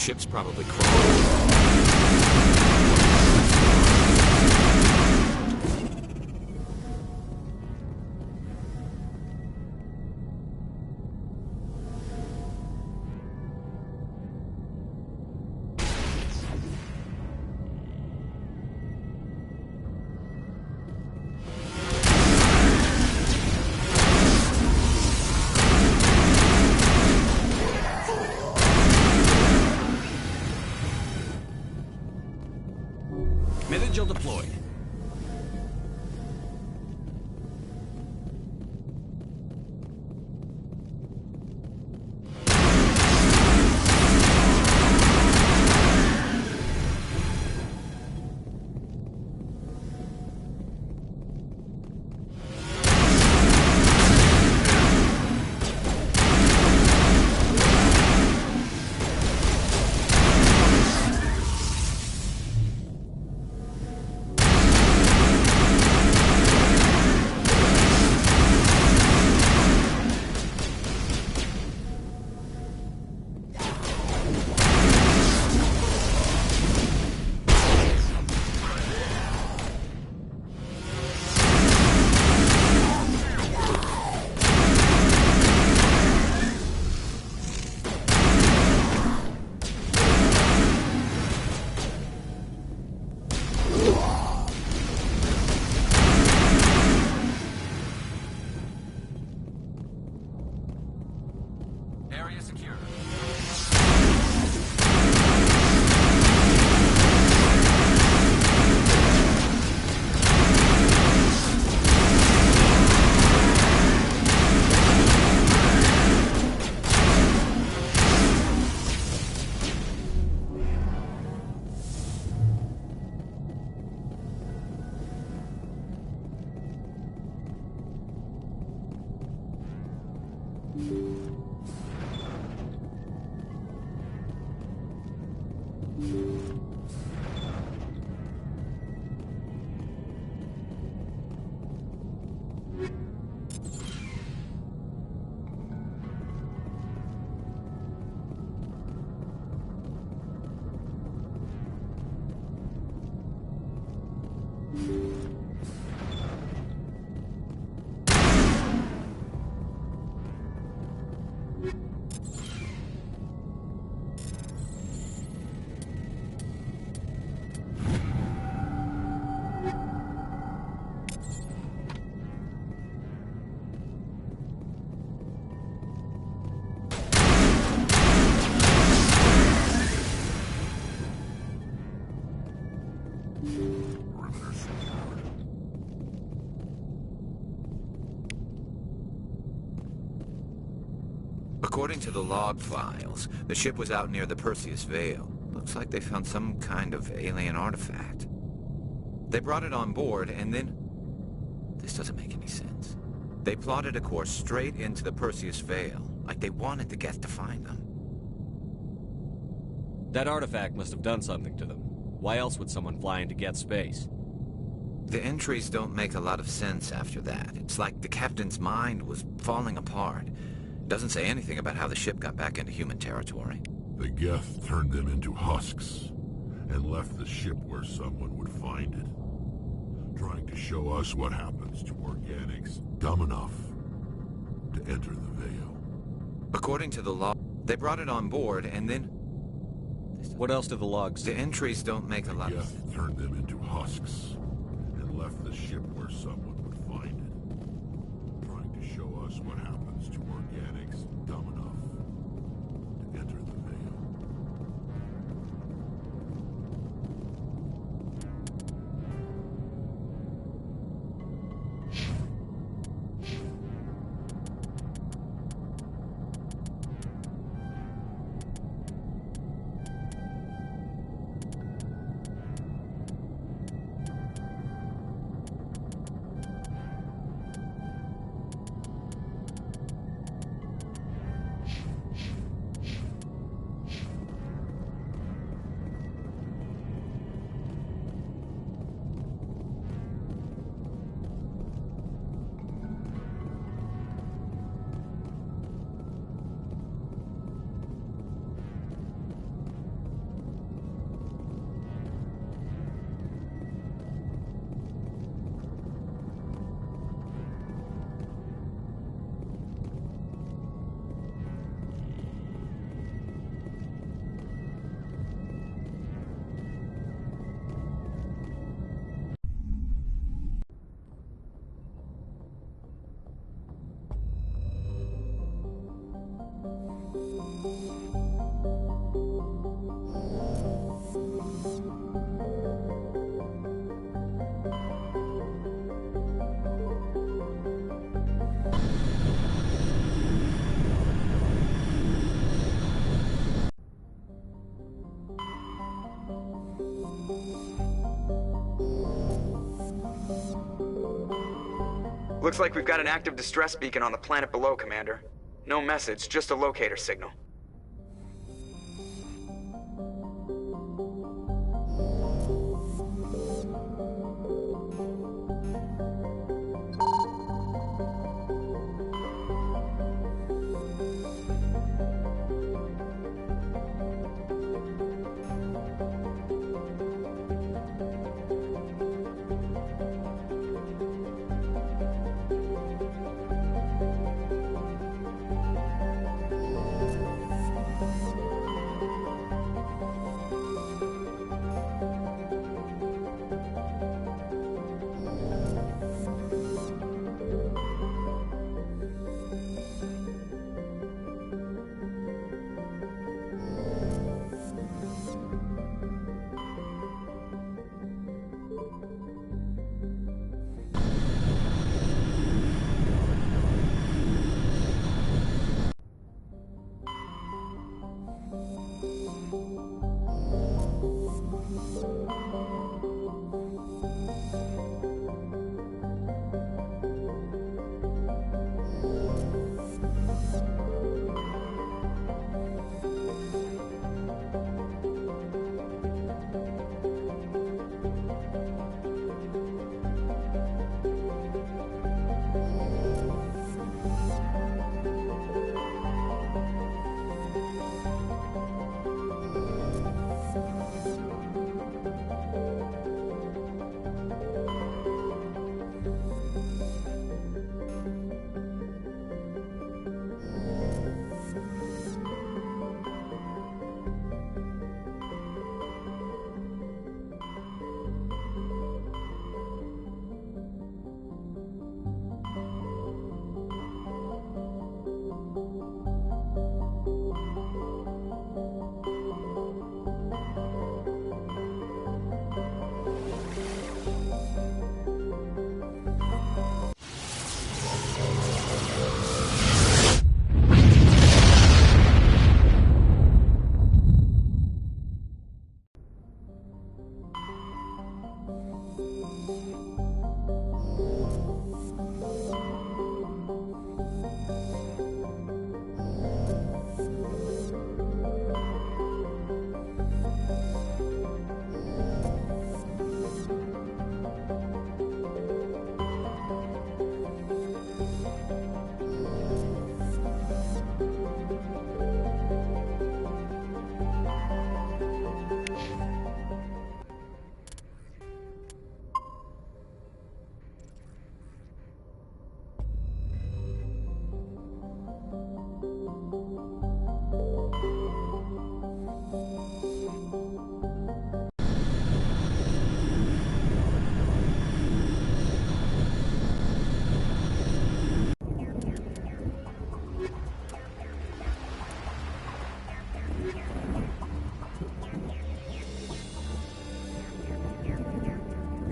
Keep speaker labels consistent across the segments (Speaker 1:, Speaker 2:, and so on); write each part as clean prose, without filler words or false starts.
Speaker 1: ship's probably crawling.
Speaker 2: Vigil deployed. Area secure.
Speaker 1: According to the log files, the ship was out near the Perseus Vale. Looks like they found some kind of alien artifact. They brought it on board, and then... This doesn't make any sense. They plotted a course straight into the Perseus Vale, like they wanted the Geth to find them.
Speaker 2: That artifact must have done something to them. Why else would someone fly into Geth space?
Speaker 1: The entries don't make a lot of sense after that. It's like the captain's mind was falling apart. Doesn't say anything about how the ship got back into human territory.
Speaker 3: The Geth turned them into husks and left the ship where someone would find it, trying to show us what happens to organics dumb enough to enter the Veil.
Speaker 1: According to the log, they brought it on board, and then...
Speaker 2: What else do the logs say?
Speaker 1: The entries don't make a lot of sense.
Speaker 3: The Geth turned them into husks and left the ship where someone would find it, trying to show us what happens to organics dumb enough to enter the Veil.
Speaker 4: Looks like we've got an active distress beacon on the planet below, Commander. No message, just a locator signal.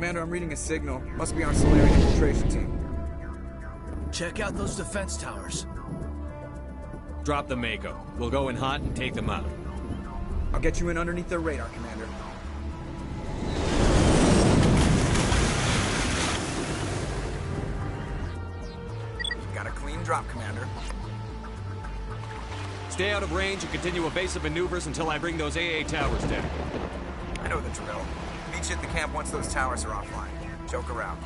Speaker 4: Commander, I'm reading a signal. Must be our Solarian infiltration team.
Speaker 5: Check out those defense towers.
Speaker 2: Drop the Mako. We'll go in hot and take them out.
Speaker 4: I'll get you in underneath their radar, Commander. Got a clean drop, Commander.
Speaker 2: Stay out of range and continue evasive maneuvers until I bring those AA towers down.
Speaker 4: I know the drill. Meet you at the camp once those towers are offline. Joke around.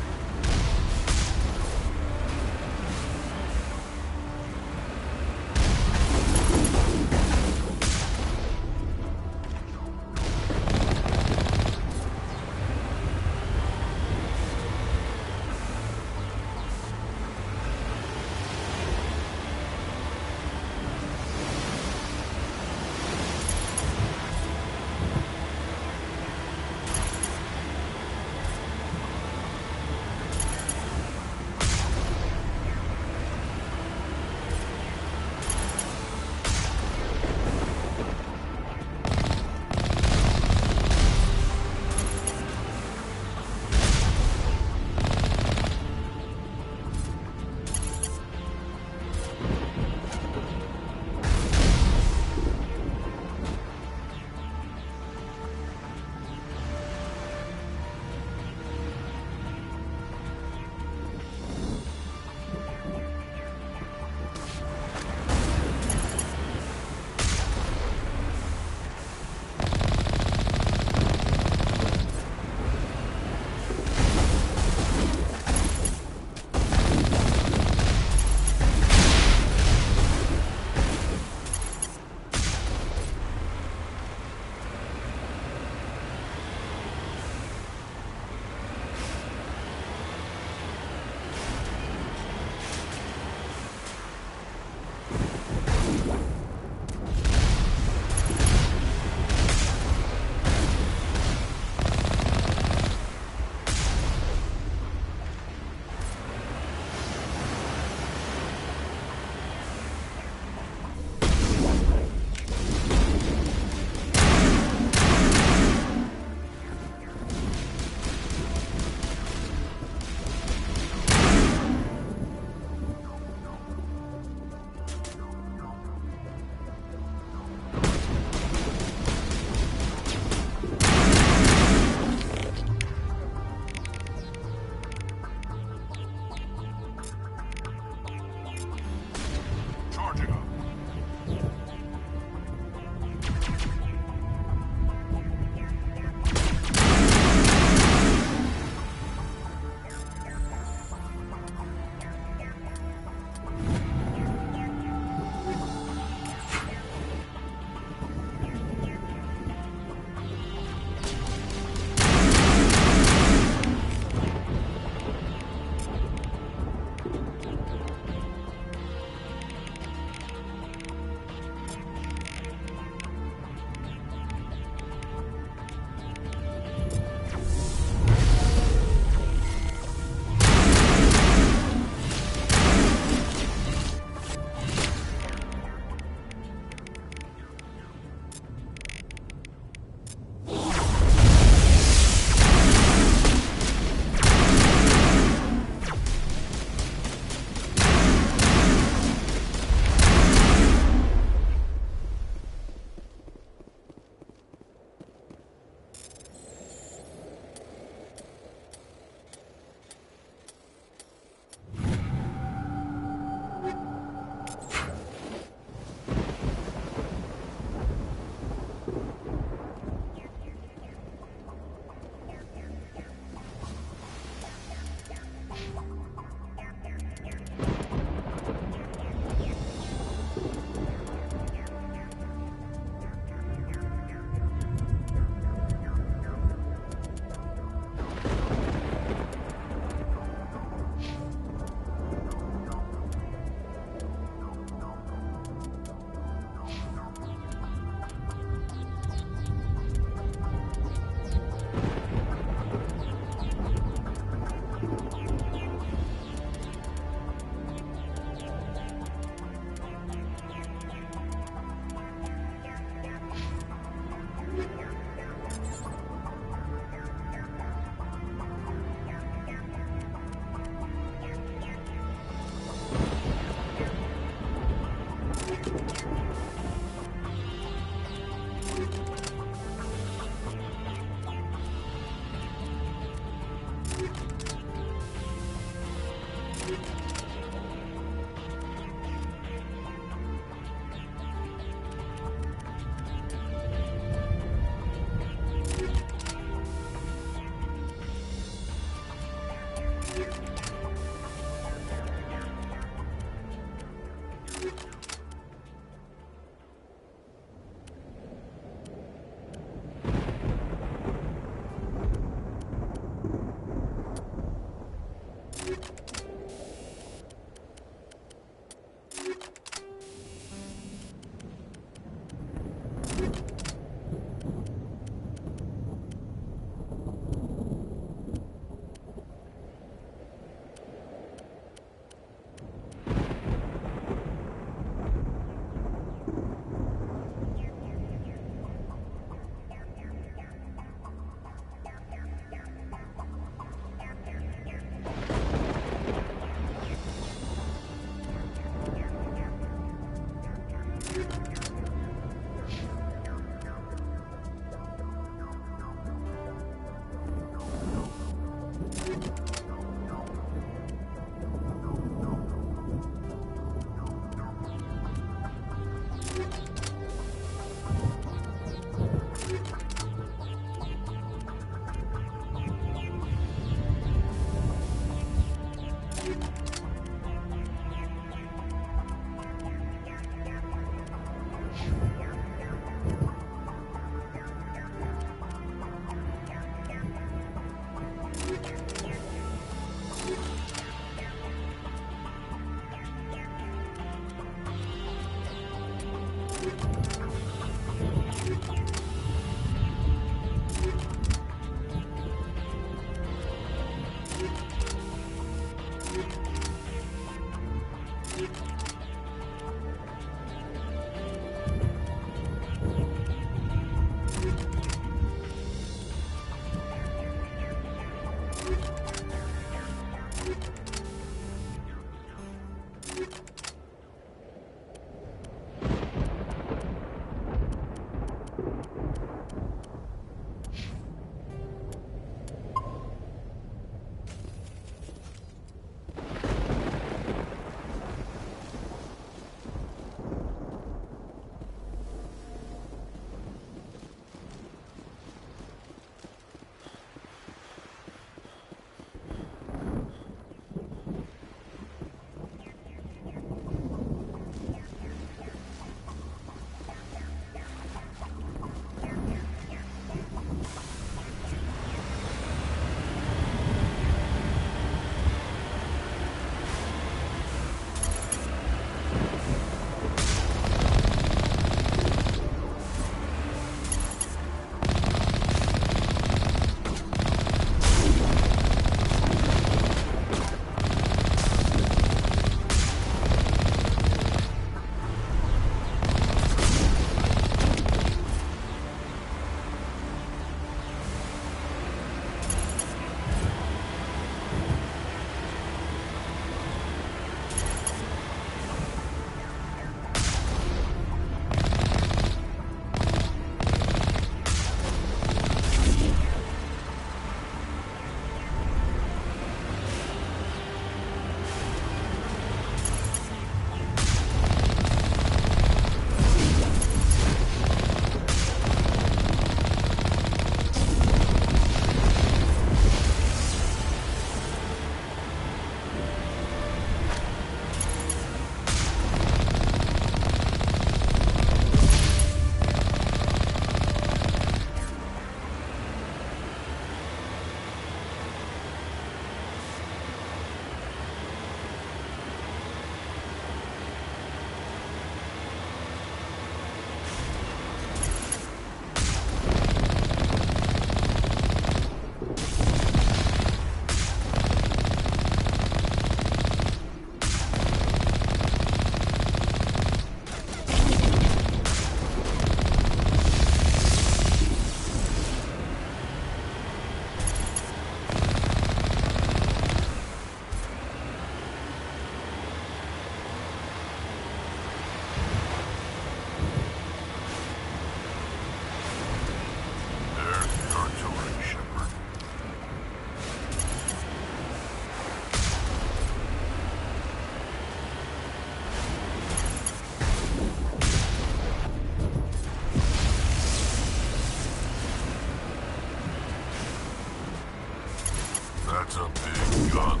Speaker 3: That's a big gun.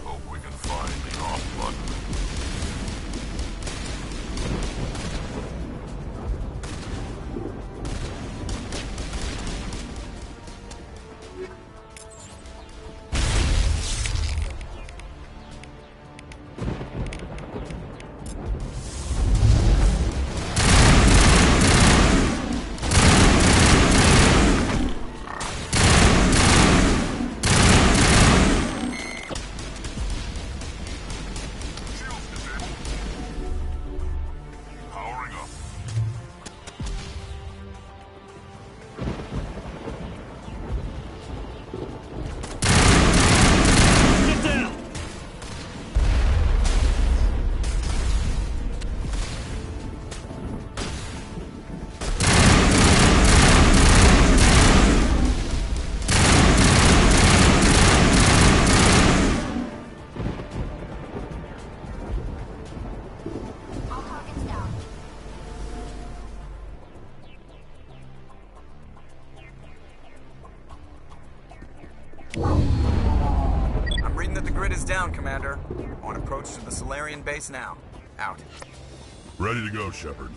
Speaker 3: Hope we can find the off button.
Speaker 4: I'm reading that the grid is down, Commander. On approach to the Solarian base now. Out.
Speaker 3: Ready to go, Shepard.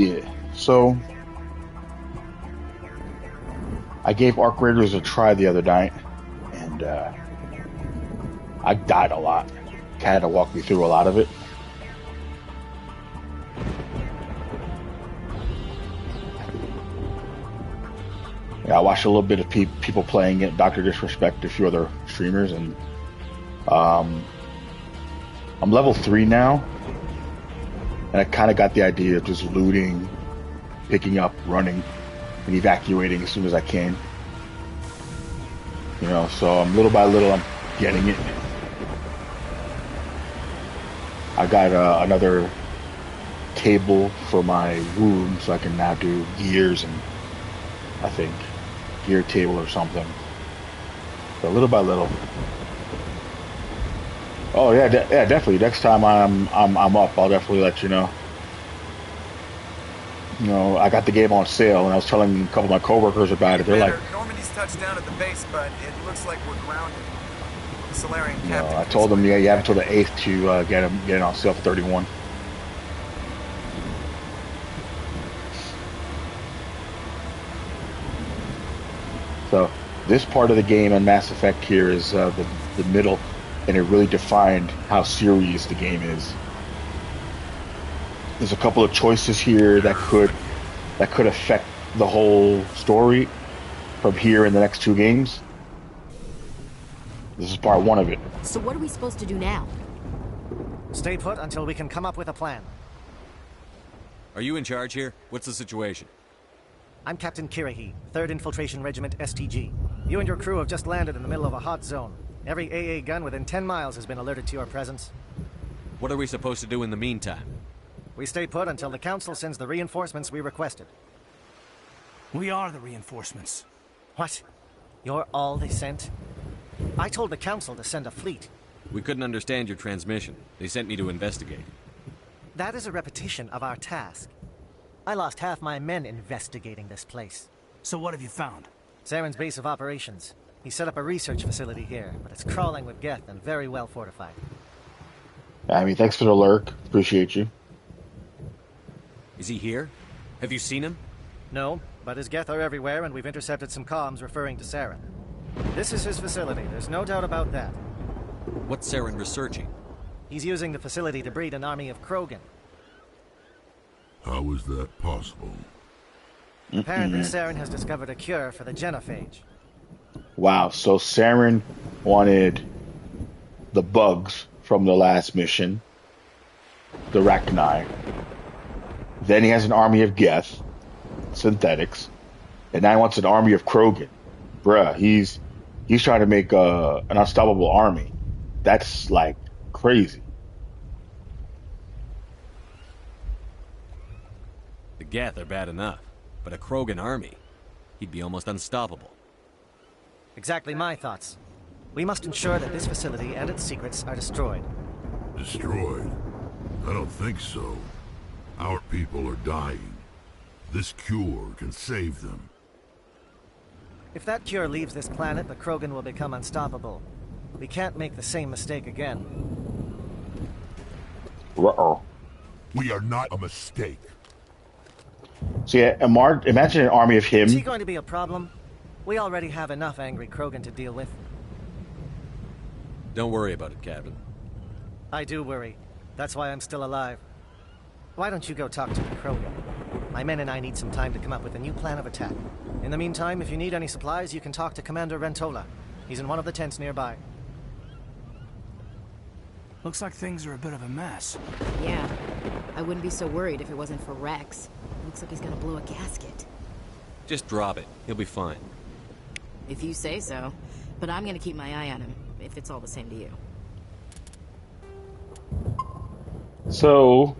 Speaker 6: Yeah. So I gave Arc Raiders a try the other night, and I died a lot. Kat had to walk me through a lot of it. Yeah, I watched a little bit of people playing it, Doctor Disrespect, a few other streamers, and um, I'm level 3 now, and I kind of got the idea of just looting, picking up, running, and evacuating as soon as I can. You know, so little by little, I'm getting it. I got another table for my room, so I can now do gears and I think gear table or something. So little by little. Oh yeah, yeah, definitely. Next time I'm up, I'll definitely let you know. You know, I got the game on sale, and I was telling a couple of my coworkers about it. They're like,
Speaker 4: Normandy's touched down at the base, but it looks like we're grounded. The Solarian
Speaker 6: you know,
Speaker 4: captain.
Speaker 6: I told them, yeah, you have until the 8th to get it on sale for 31. So this part of the game in Mass Effect here is the middle, and it really defined how serious the game is. There's a couple of choices here that could affect the whole story from here in the next 2 games. This is part 1 of it.
Speaker 7: So what are we supposed to do now?
Speaker 8: Stay put until we can come up with a plan.
Speaker 2: Are you in charge here? What's the situation?
Speaker 8: I'm Captain Kirahi, 3rd Infiltration Regiment STG. You and your crew have just landed in the middle of a hot zone. Every AA gun within 10 miles has been alerted to your presence.
Speaker 2: What are we supposed to do in the meantime?
Speaker 8: We stay put until the Council sends the reinforcements we requested.
Speaker 5: We are the reinforcements.
Speaker 8: What? You're all they sent? I told the Council to send a fleet.
Speaker 2: We couldn't understand your transmission. They sent me to investigate.
Speaker 8: That is a repetition of our task. I lost half my men investigating this place.
Speaker 5: So what have you found?
Speaker 8: Saren's base of operations. He set up a research facility here, but it's crawling with Geth and very well fortified.
Speaker 6: I mean, thanks for the lurk. Appreciate you.
Speaker 2: Is he here? Have you seen him?
Speaker 8: No, but his Geth are everywhere, and we've intercepted some comms referring to Saren. This is his facility, there's no doubt about that.
Speaker 2: What's Saren researching?
Speaker 8: He's using the facility to breed an army of Krogan.
Speaker 3: How is that possible?
Speaker 8: Apparently, Saren has discovered a cure for the genophage.
Speaker 6: Wow, so Saren wanted the bugs from the last mission, the Rachni. Then he has an army of Geth, synthetics, and now he wants an army of Krogan. Bruh, he's trying to make an unstoppable army. That's like crazy.
Speaker 2: The Geth are bad enough, but a Krogan army, he'd be almost unstoppable.
Speaker 8: Exactly my thoughts. We must ensure that this facility and its secrets are destroyed.
Speaker 3: Destroyed? I don't think so. Our people are dying. This cure can save them.
Speaker 8: If that cure leaves this planet, the Krogan will become unstoppable. We can't make the same mistake again.
Speaker 6: Uh-oh.
Speaker 3: We are not a mistake.
Speaker 6: So yeah, imagine an army of him.
Speaker 8: Is he going to be a problem? We already have enough angry Krogan to deal with.
Speaker 2: Don't worry about it, Captain.
Speaker 8: I do worry. That's why I'm still alive. Why don't you go talk to the Krogan? My men and I need some time to come up with a new plan of attack. In the meantime, if you need any supplies, you can talk to Commander Rentola. He's in one of the tents nearby.
Speaker 5: Looks like things are a bit of a mess.
Speaker 7: Yeah. I wouldn't be so worried if it wasn't for Rex. Looks like he's gonna blow a gasket.
Speaker 2: Just drop it. He'll be fine.
Speaker 7: If you say so. But I'm gonna keep my eye on him, if it's all the same to you.
Speaker 6: So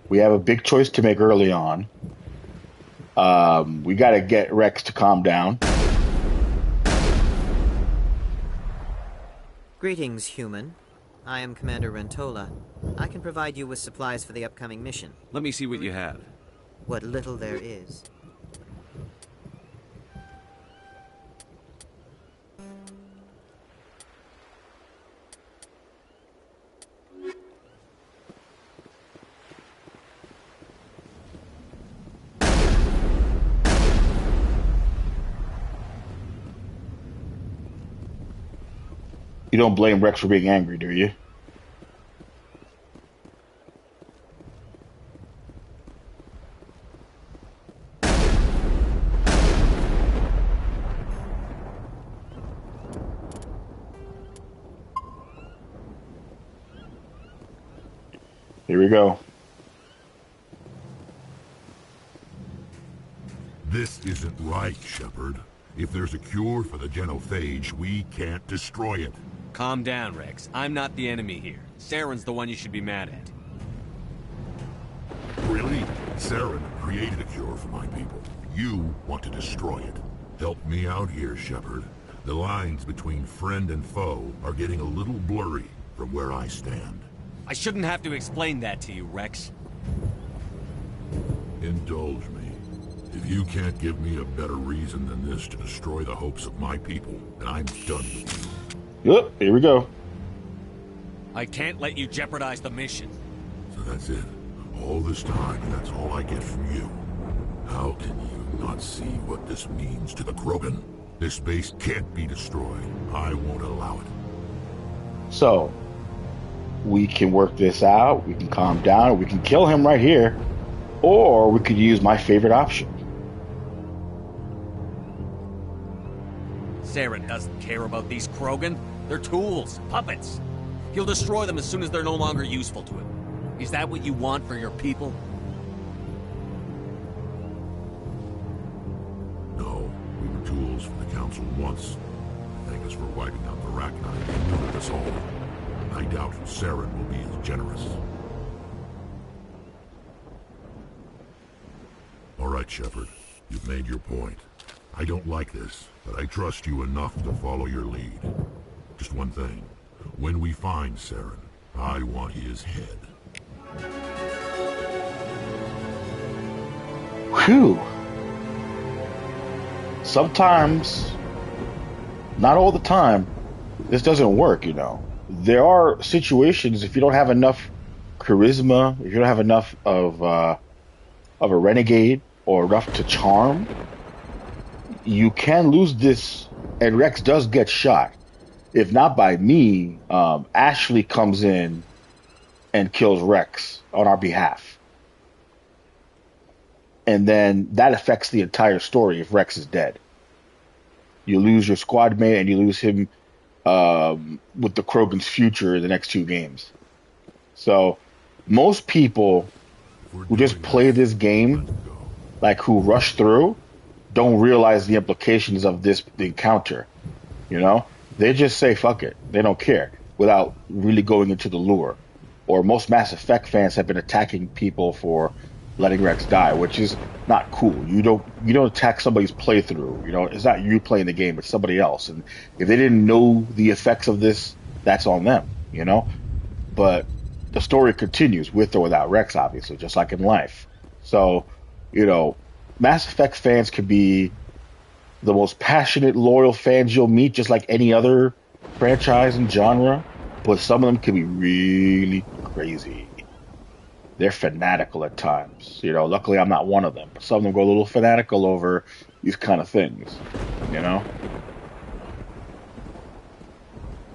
Speaker 6: we have a big choice to make early on. We got to get Rex to calm down.
Speaker 9: Greetings, human. I am Commander Rentola. I can provide you with supplies for the upcoming mission.
Speaker 2: Let me see what you have.
Speaker 9: What little there is.
Speaker 6: You don't blame Rex for being angry, do you? Here we go.
Speaker 3: This isn't right, Shepard. If there's a cure for the genophage, we can't destroy it.
Speaker 2: Calm down, Rex. I'm not the enemy here. Saren's the one you should be mad at.
Speaker 3: Really? Saren created a cure for my people. You want to destroy it. Help me out here, Shepard. The lines between friend and foe are getting a little blurry from where I stand.
Speaker 2: I shouldn't have to explain that to you, Rex.
Speaker 3: Indulge me. If you can't give me a better reason than this to destroy the hopes of my people, then I'm done with you.
Speaker 6: Yep, here we go.
Speaker 2: I can't let you jeopardize the mission.
Speaker 3: So that's it. All this time, and that's all I get from you. How can you not see what this means to the Krogan? This base can't be destroyed. I won't allow it.
Speaker 6: So, we can work this out, we can calm down, we can kill him right here, or we could use my favorite option.
Speaker 2: Saren doesn't care about these Krogan. They're tools, puppets. He'll destroy them as soon as they're no longer useful to him. Is that what you want for your people?
Speaker 3: No, we were tools for the Council once. Thank us for wiping out the Rachni and ruining us all. I doubt Saren will be as generous. All right, Shepard. You've made your point. I don't like this, but I trust you enough to follow your lead. Just one thing. When we find Saren, I want his head.
Speaker 6: Whew. Sometimes, not all the time, this doesn't work, you know. There are situations, if you don't have enough charisma, if you don't have enough of a renegade or enough to charm, you can lose this, and Rex does get shot. If not by me, Ashley comes in and kills Rex on our behalf. And then that affects the entire story if Rex is dead. You lose your squad mate and you lose him with the Krogan's future in the next 2 games. So most people who just play this game, like who rush through, don't realize the implications of this encounter. You know, they just say fuck it, they don't care, without really going into the lure. Or most Mass Effect fans have been attacking people for letting Rex die, which is not cool. You don't attack somebody's playthrough. You know, it's not you playing the game, it's somebody else. And if they didn't know the effects of this, that's on them, you know. But the story continues with or without Rex, obviously, just like in life. So, you know, Mass Effect fans could be the most passionate, loyal fans you'll meet, just like any other franchise and genre. But some of them can be really crazy. They're fanatical at times. You know, luckily I'm not one of them. But some of them go a little fanatical over these kind of things, you know?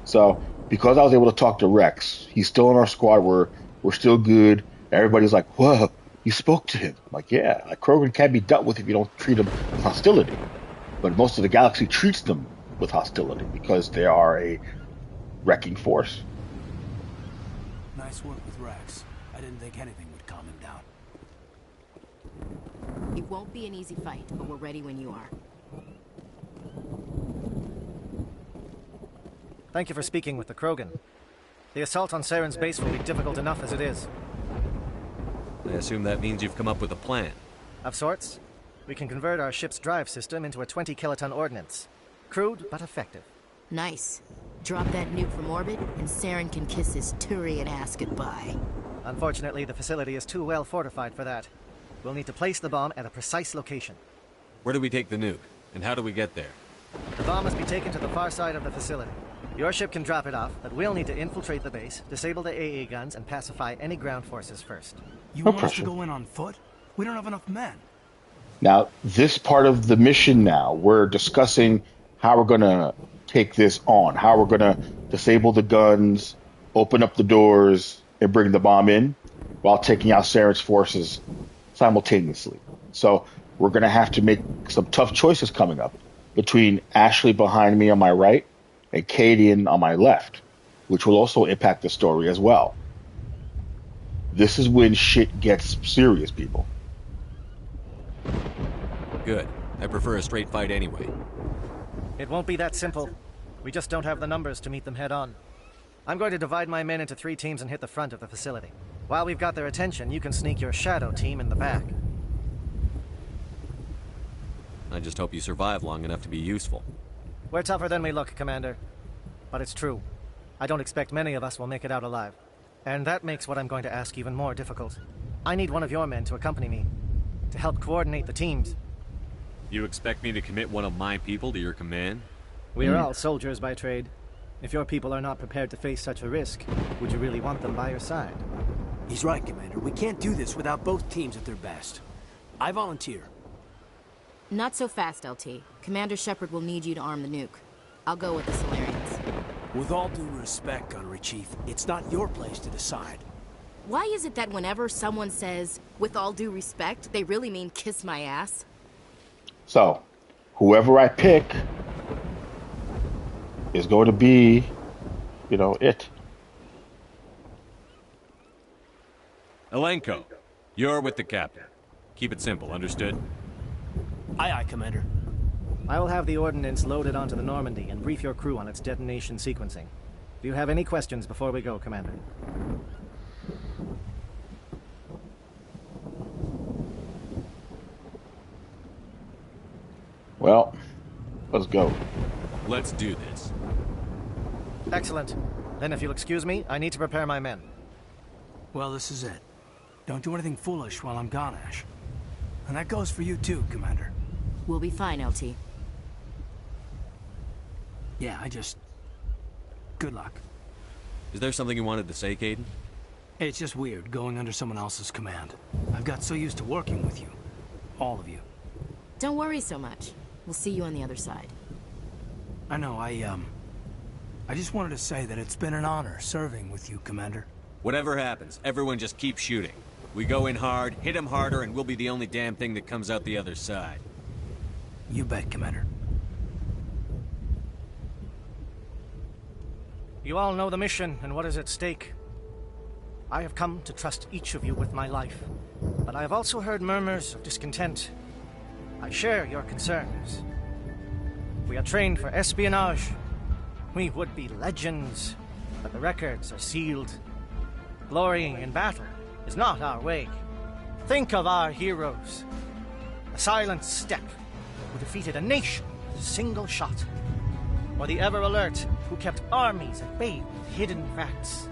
Speaker 6: So, because I was able to talk to Rex, he's still in our squad, we're still good. Everybody's like, whoa, you spoke to him. I'm like, yeah, like Krogan can't be dealt with if you don't treat him with hostility. But most of the galaxy treats them with hostility because they are a wrecking force.
Speaker 5: Nice work with Rex. I didn't think anything would calm him down.
Speaker 7: It won't be an easy fight, but we're ready when you are.
Speaker 8: Thank you for speaking with the Krogan. The assault on Saren's base will be difficult enough as it is.
Speaker 2: I assume that means you've come up with a plan.
Speaker 8: Of sorts. We can convert our ship's drive system into a 20-kiloton ordnance. Crude, but effective.
Speaker 7: Nice. Drop that nuke from orbit, and Saren can kiss his Turian ass goodbye.
Speaker 8: Unfortunately, the facility is too well fortified for that. We'll need to place the bomb at a precise location.
Speaker 2: Where do we take the nuke? And how do we get there?
Speaker 8: The bomb must be taken to the far side of the facility. Your ship can drop it off, but we'll need to infiltrate the base, disable the AA guns, and pacify any ground forces first.
Speaker 5: You
Speaker 6: No
Speaker 5: want us to
Speaker 6: pressure.
Speaker 5: go in on foot? We don't have enough men.
Speaker 6: Now, this part of the mission now, we're discussing how we're going to take this on, how we're going to disable the guns, open up the doors, and bring the bomb in while taking out Saren's forces simultaneously. So we're going to have to make some tough choices coming up between Ashley behind me on my right and Cadian on my left, which will also impact the story as well. This is when shit gets serious, people.
Speaker 2: Good. I prefer a straight fight anyway.
Speaker 8: It won't be that simple. We just don't have the numbers to meet them head on. I'm going to divide my men into 3 teams and hit the front of the facility. While we've got their attention, you can sneak your shadow team in the back.
Speaker 2: I just hope you survive long enough to be useful.
Speaker 8: We're tougher than we look, Commander. But it's true. I don't expect many of us will make it out alive. And that makes what I'm going to ask even more difficult. I need one of your men to accompany me, to help coordinate the teams.
Speaker 2: You expect me to commit one of my people to your command?
Speaker 8: We are all soldiers by trade. If your people are not prepared to face such a risk, would you really want them by your side?
Speaker 5: He's right, Commander. We can't do this without both teams at their best. I volunteer.
Speaker 7: Not so fast, LT. Commander Shepard will need you to arm the nuke. I'll go with the Solarians.
Speaker 5: With all due respect, Gunnery Chief, it's not your place to decide.
Speaker 7: Why is it that whenever someone says, with all due respect, they really mean kiss my ass?
Speaker 6: So, whoever I pick is going to be, it.
Speaker 2: Elenko, you're with the captain. Keep it simple, understood?
Speaker 5: Aye, aye, Commander.
Speaker 8: I will have the ordnance loaded onto the Normandy and brief your crew on its detonation sequencing. Do you have any questions before we go, Commander?
Speaker 6: Well, let's go.
Speaker 2: Let's do this.
Speaker 8: Excellent. Then if you'll excuse me, I need to prepare my men.
Speaker 5: Well, this is it. Don't do anything foolish while I'm gone, Ash. And that goes for you too, Commander.
Speaker 7: We'll be fine, LT.
Speaker 5: Yeah, good luck.
Speaker 2: Is there something you wanted to say, Caden?
Speaker 5: It's just weird going under someone else's command. I've got so used to working with you. All of you.
Speaker 7: Don't worry so much. We'll see you on the other side.
Speaker 5: I know, I just wanted to say that it's been an honor serving with you, Commander.
Speaker 2: Whatever happens, everyone just keep shooting. We go in hard, hit them harder, and we'll be the only damn thing that comes out the other side.
Speaker 5: You bet, Commander.
Speaker 8: You all know the mission and what is at stake. I have come to trust each of you with my life, but I have also heard murmurs of discontent. I share your concerns. We are trained for espionage. We would be legends, but the records are sealed. Glorying in battle is not our way. Think of our heroes. A silent step who defeated a nation with a single shot. Or the ever-alert who kept armies at bay with hidden facts.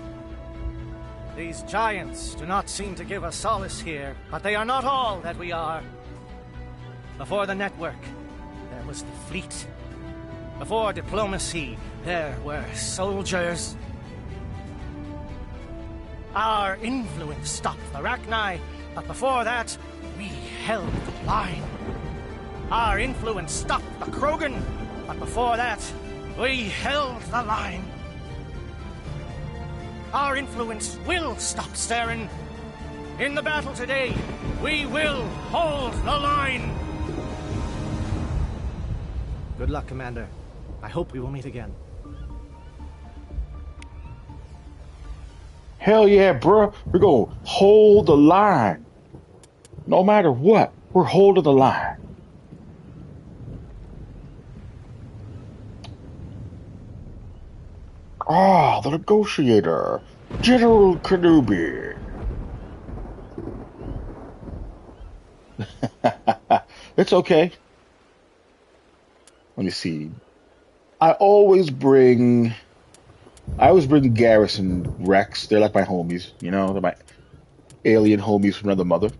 Speaker 8: These giants do not seem to give us solace here, but they are not all that we are. Before the network, there was the fleet. Before diplomacy, there were soldiers. Our influence stopped the Arachni, but before that, we held the line. Our influence stopped the Krogan, but before that, we held the line. Our influence will stop Saren. In the battle today, we will hold the line. Good luck, Commander. I hope we will meet again.
Speaker 6: Hell yeah, bro. We're going to hold the line. No matter what, we're holding the line. Ah, the negotiator. General Kenobi. It's okay. Let me see. I always bring Garrison Rex. They're like my homies, you know? They're my alien homies from another mother.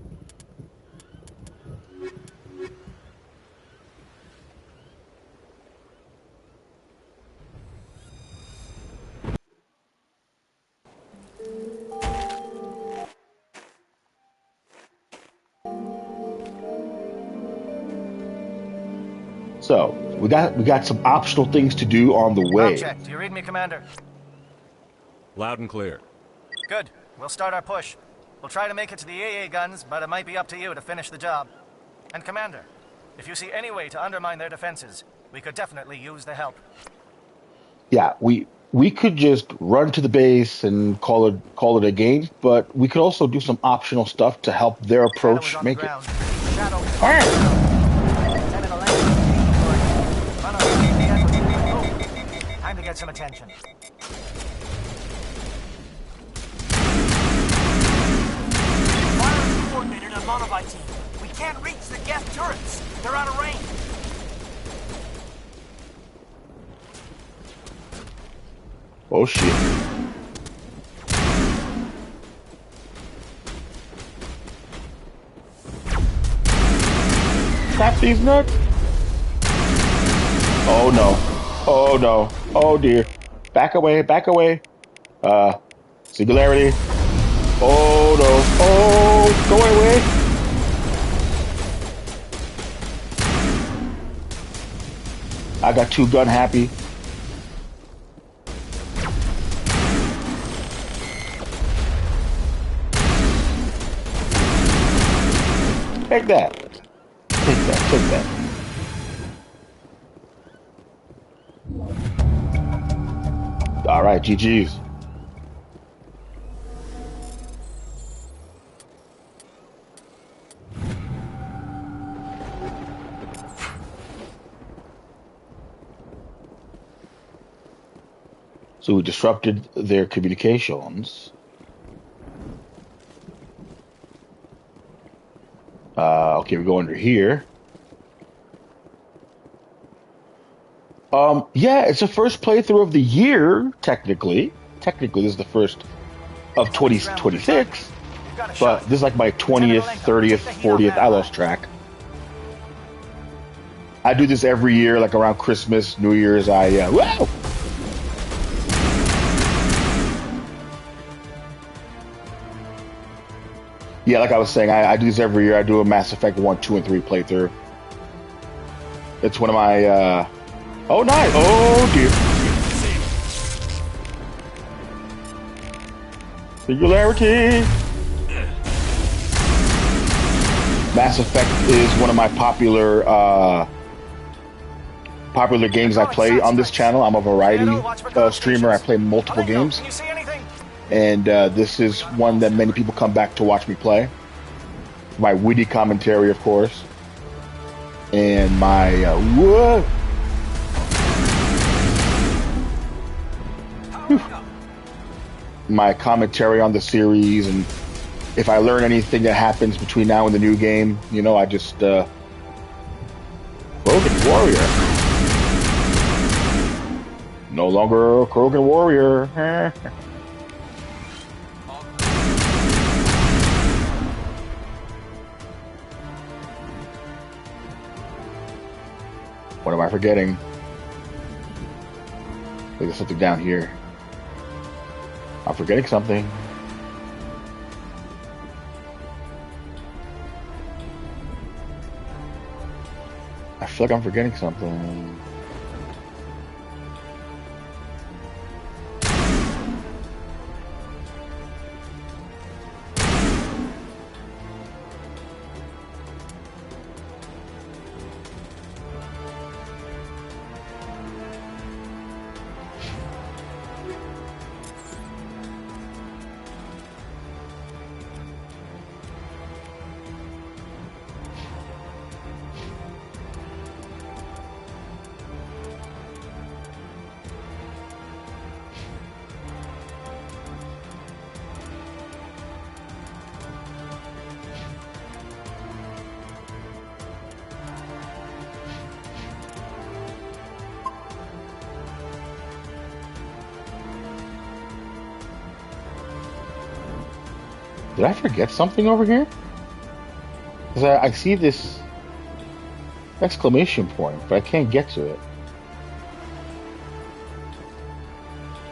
Speaker 6: So, We got some optional things to do on the
Speaker 8: Ground
Speaker 6: way.
Speaker 8: check. Do you read me, Commander?
Speaker 2: Loud and clear.
Speaker 8: Good. We'll start our push. We'll try to make it to the AA guns, but it might be up to you to finish the job. And Commander, if you see any way to undermine their defenses, we could definitely use the help.
Speaker 6: Yeah, we could just run to the base and call it a game, but we could also do some optional stuff to help their approach make it.
Speaker 8: Time to get some attention.
Speaker 5: Wireless coordinator to Monovite team. We can't reach the gas turrets. They're out of range.
Speaker 6: Oh shit. Tap these nuts. Oh no. Oh no. Oh dear. Back away, back away. Singularity. Oh no. Oh, go away. I got two gun happy. Take that. Take that. Take that. All right, GG's. So we disrupted their communications. Okay, we go under here. Yeah, it's the first playthrough of the year, technically. Technically, this is the first of 2026. But this is like my 20th, 30th, 40th. I lost track. I do this every year, like around Christmas, New Year's. Whoa! Yeah, like I was saying, I do this every year. I do a Mass Effect 1, 2, and 3 playthrough. It's one of my, Oh, nice! Oh, dear. Singularity! Mass Effect is one of my popular games I play on this channel. I'm a variety streamer. I play multiple games. And this is one that many people come back to watch me play. My witty commentary, of course. And my my commentary on the series, and if I learn anything that happens between now and the new game, you know, I just Krogan Warrior. No longer a Krogan Warrior. What am I forgetting? There's something down here. I'm forgetting something. I feel like I'm forgetting something. Did I forget something over here? Because I see this exclamation point, but I can't get to it.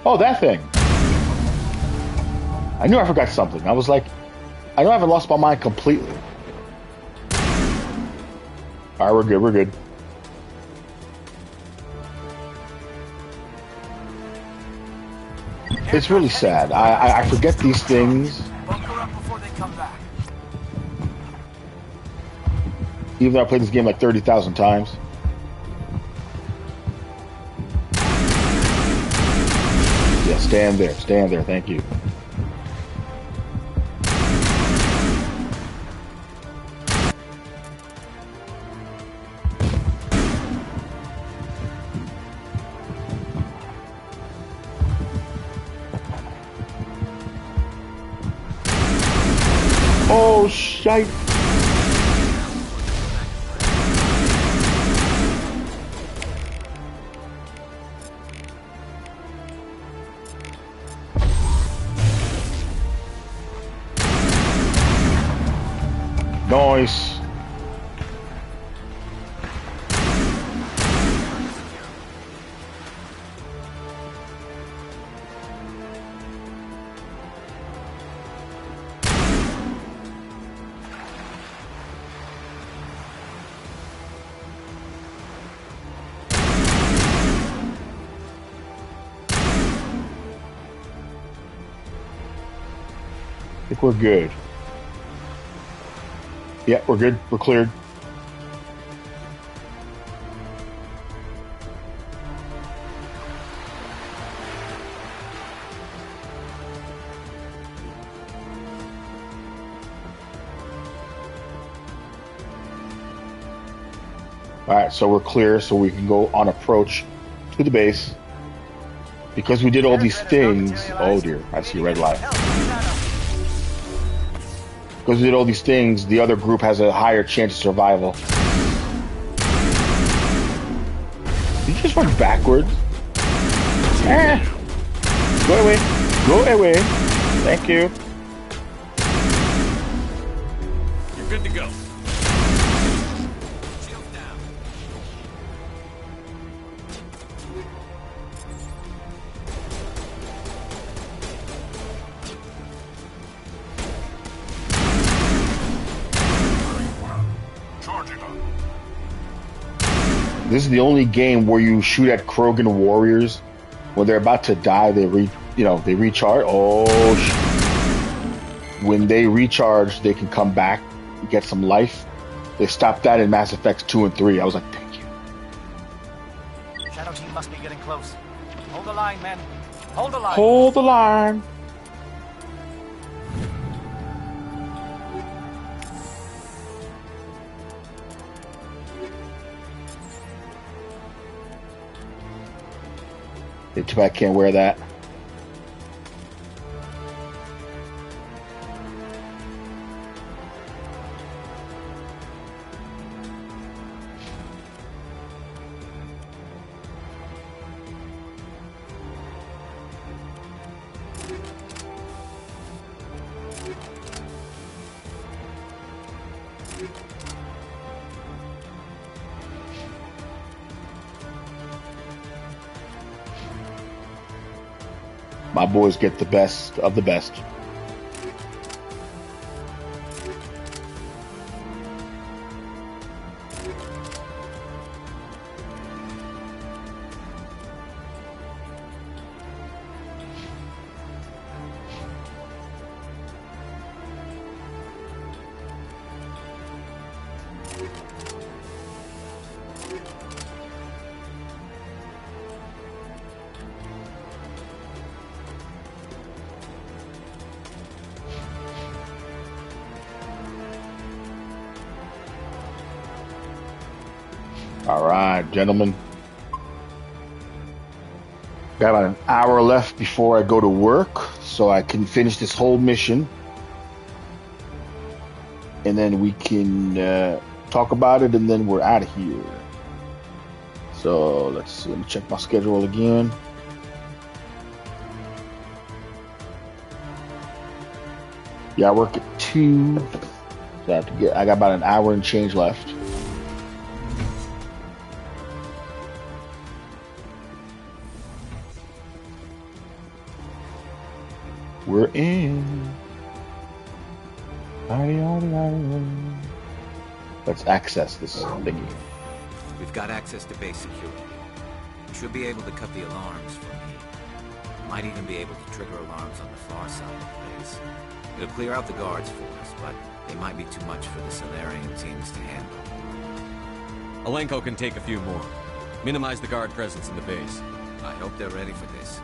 Speaker 6: Oh, that thing! I knew I forgot something. I was like, I know I haven't lost my mind completely. Alright, we're good, we're good. It's really sad. I forget these things.
Speaker 5: Bunker up before they come back.
Speaker 6: Even though I played this game like 30,000 times. Yeah, stand there. Stand there. Thank you. Oh, shite. Nice. I think we're good. Yeah, we're good. We're cleared. All right, so we're clear, so we can go on approach to the base. Because we did all these things. Oh dear, I see a red light. Because we did all these things, the other group has a higher chance of survival. Did you just run backwards? Go away. Go away. Thank you.
Speaker 2: You're good to go.
Speaker 6: This is the only game where you shoot at Krogan warriors when they're about to die. They recharge. Oh, when they recharge, they can come back, get some life. They stopped that in Mass Effects 2 and 3. I was like, thank you.
Speaker 5: Shadow team must be getting close. Hold the line, men. Hold the line.
Speaker 6: Hold the line. Too bad I can't wear that. My boys get the best of the best. All right, gentlemen. Got about an hour left before I go to work, so I can finish this whole mission. And then we can talk about it, and then we're out of here. So let's see. Let me check my schedule again. Yeah, I work at 2. So I got about an hour and change left. We're in. Let's access this thingy.
Speaker 1: We've got access to base security. We should be able to cut the alarms from here. Might even be able to trigger alarms on the far side of the base. It'll clear out the guards for us, but they might be too much for the Solarian teams to handle.
Speaker 2: Alenko can take a few more. Minimize the guard presence in the base.
Speaker 1: I hope they're ready for this.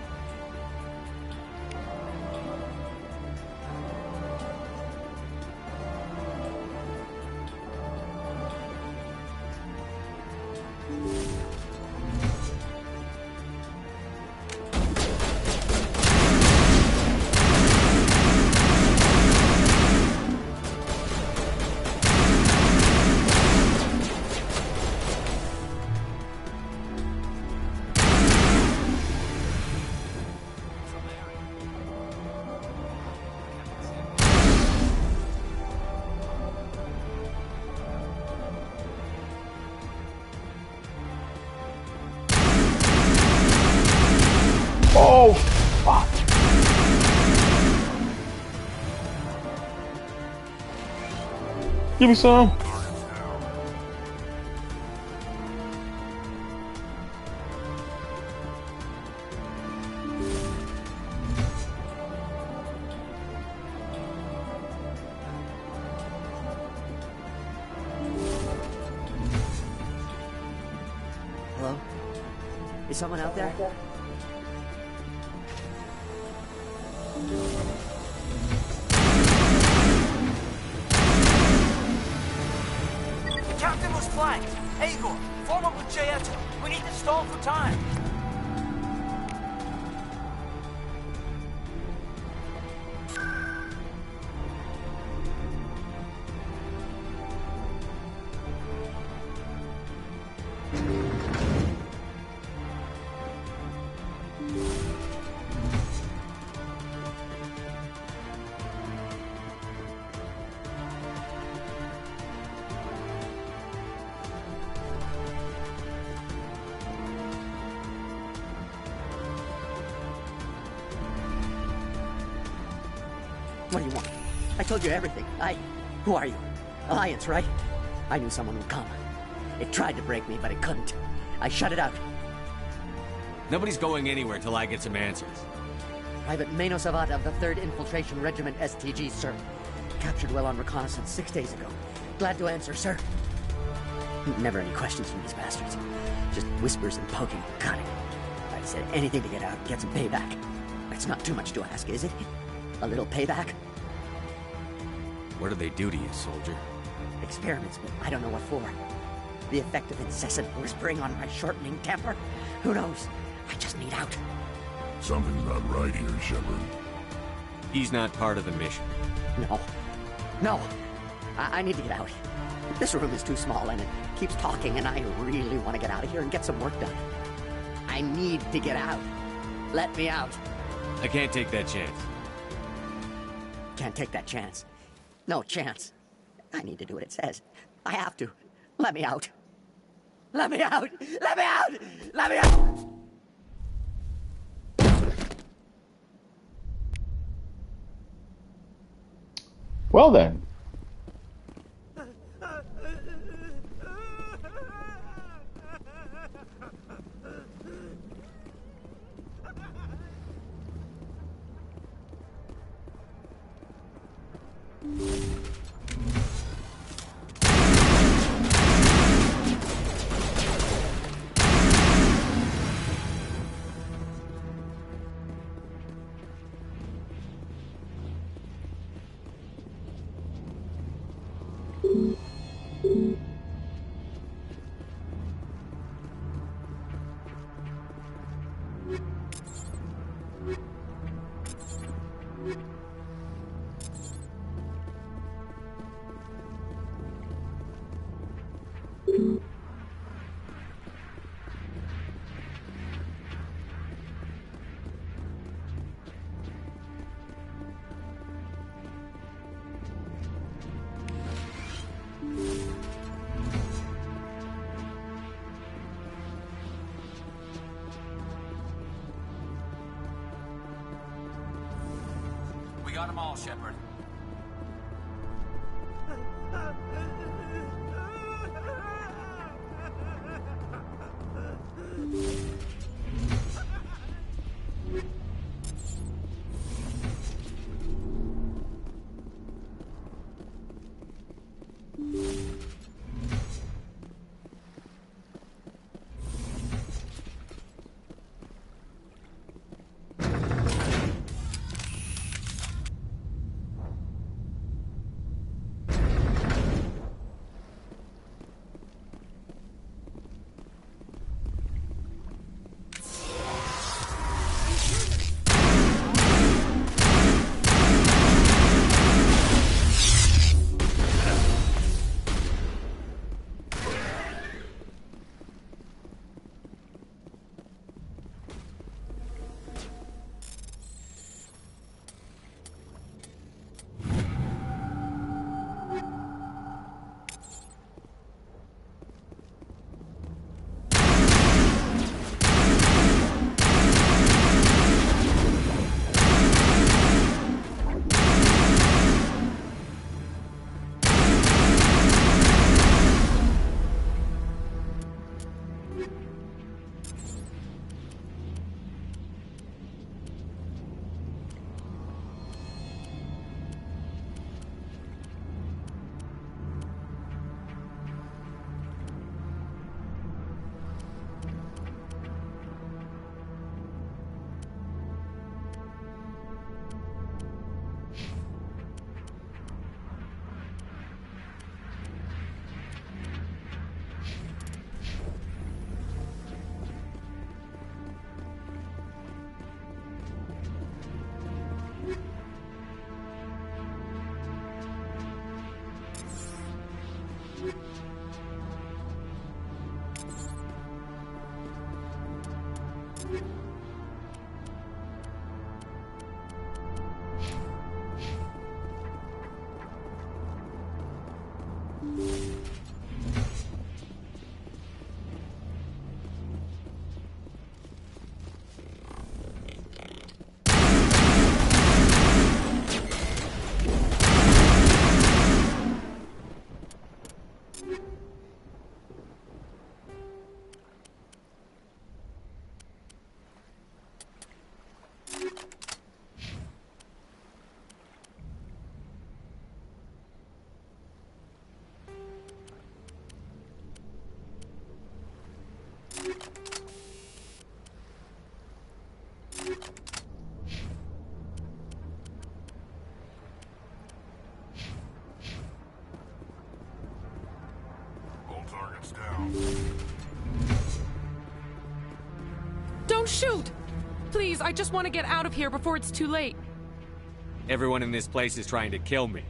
Speaker 6: Oh, fuck. Give me some.
Speaker 10: Hello? Is someone out there?
Speaker 5: The captain was flanked. Igor, form up with J.S. We need to stall for time.
Speaker 10: What do you want? I told you everything. Who are you? Alliance, right? I knew someone would come. It tried to break me, but it couldn't. I shut it out.
Speaker 2: Nobody's going anywhere till I get some answers.
Speaker 10: Private Mano Savat of the 3rd Infiltration Regiment STG, sir. Captured well on reconnaissance 6 days ago. Glad to answer, sir. Never any questions from these bastards. Just whispers and poking and cutting. I said anything to get out and get some payback. It's not too much to ask, is it? A little payback?
Speaker 2: What do they do to you, soldier?
Speaker 10: Experiments, but I don't know what for. The effect of incessant whispering on my shortening temper? Who knows? I just need out.
Speaker 3: Something's not right here, Shepard.
Speaker 2: He's not part of the mission.
Speaker 10: No. I need to get out. This room is too small and it keeps talking and I really want to get out of here and get some work done. I need to get out. Let me out.
Speaker 2: I can't take that chance.
Speaker 10: Can't take that chance. No chance. I need to do what it says. I have to. Let me out. Let me out! Let me out! Let me out!
Speaker 6: Well then.
Speaker 2: We got them all, Shepard.
Speaker 11: Please, I just want to get out of here before it's too late.
Speaker 2: Everyone in this place is trying to kill me.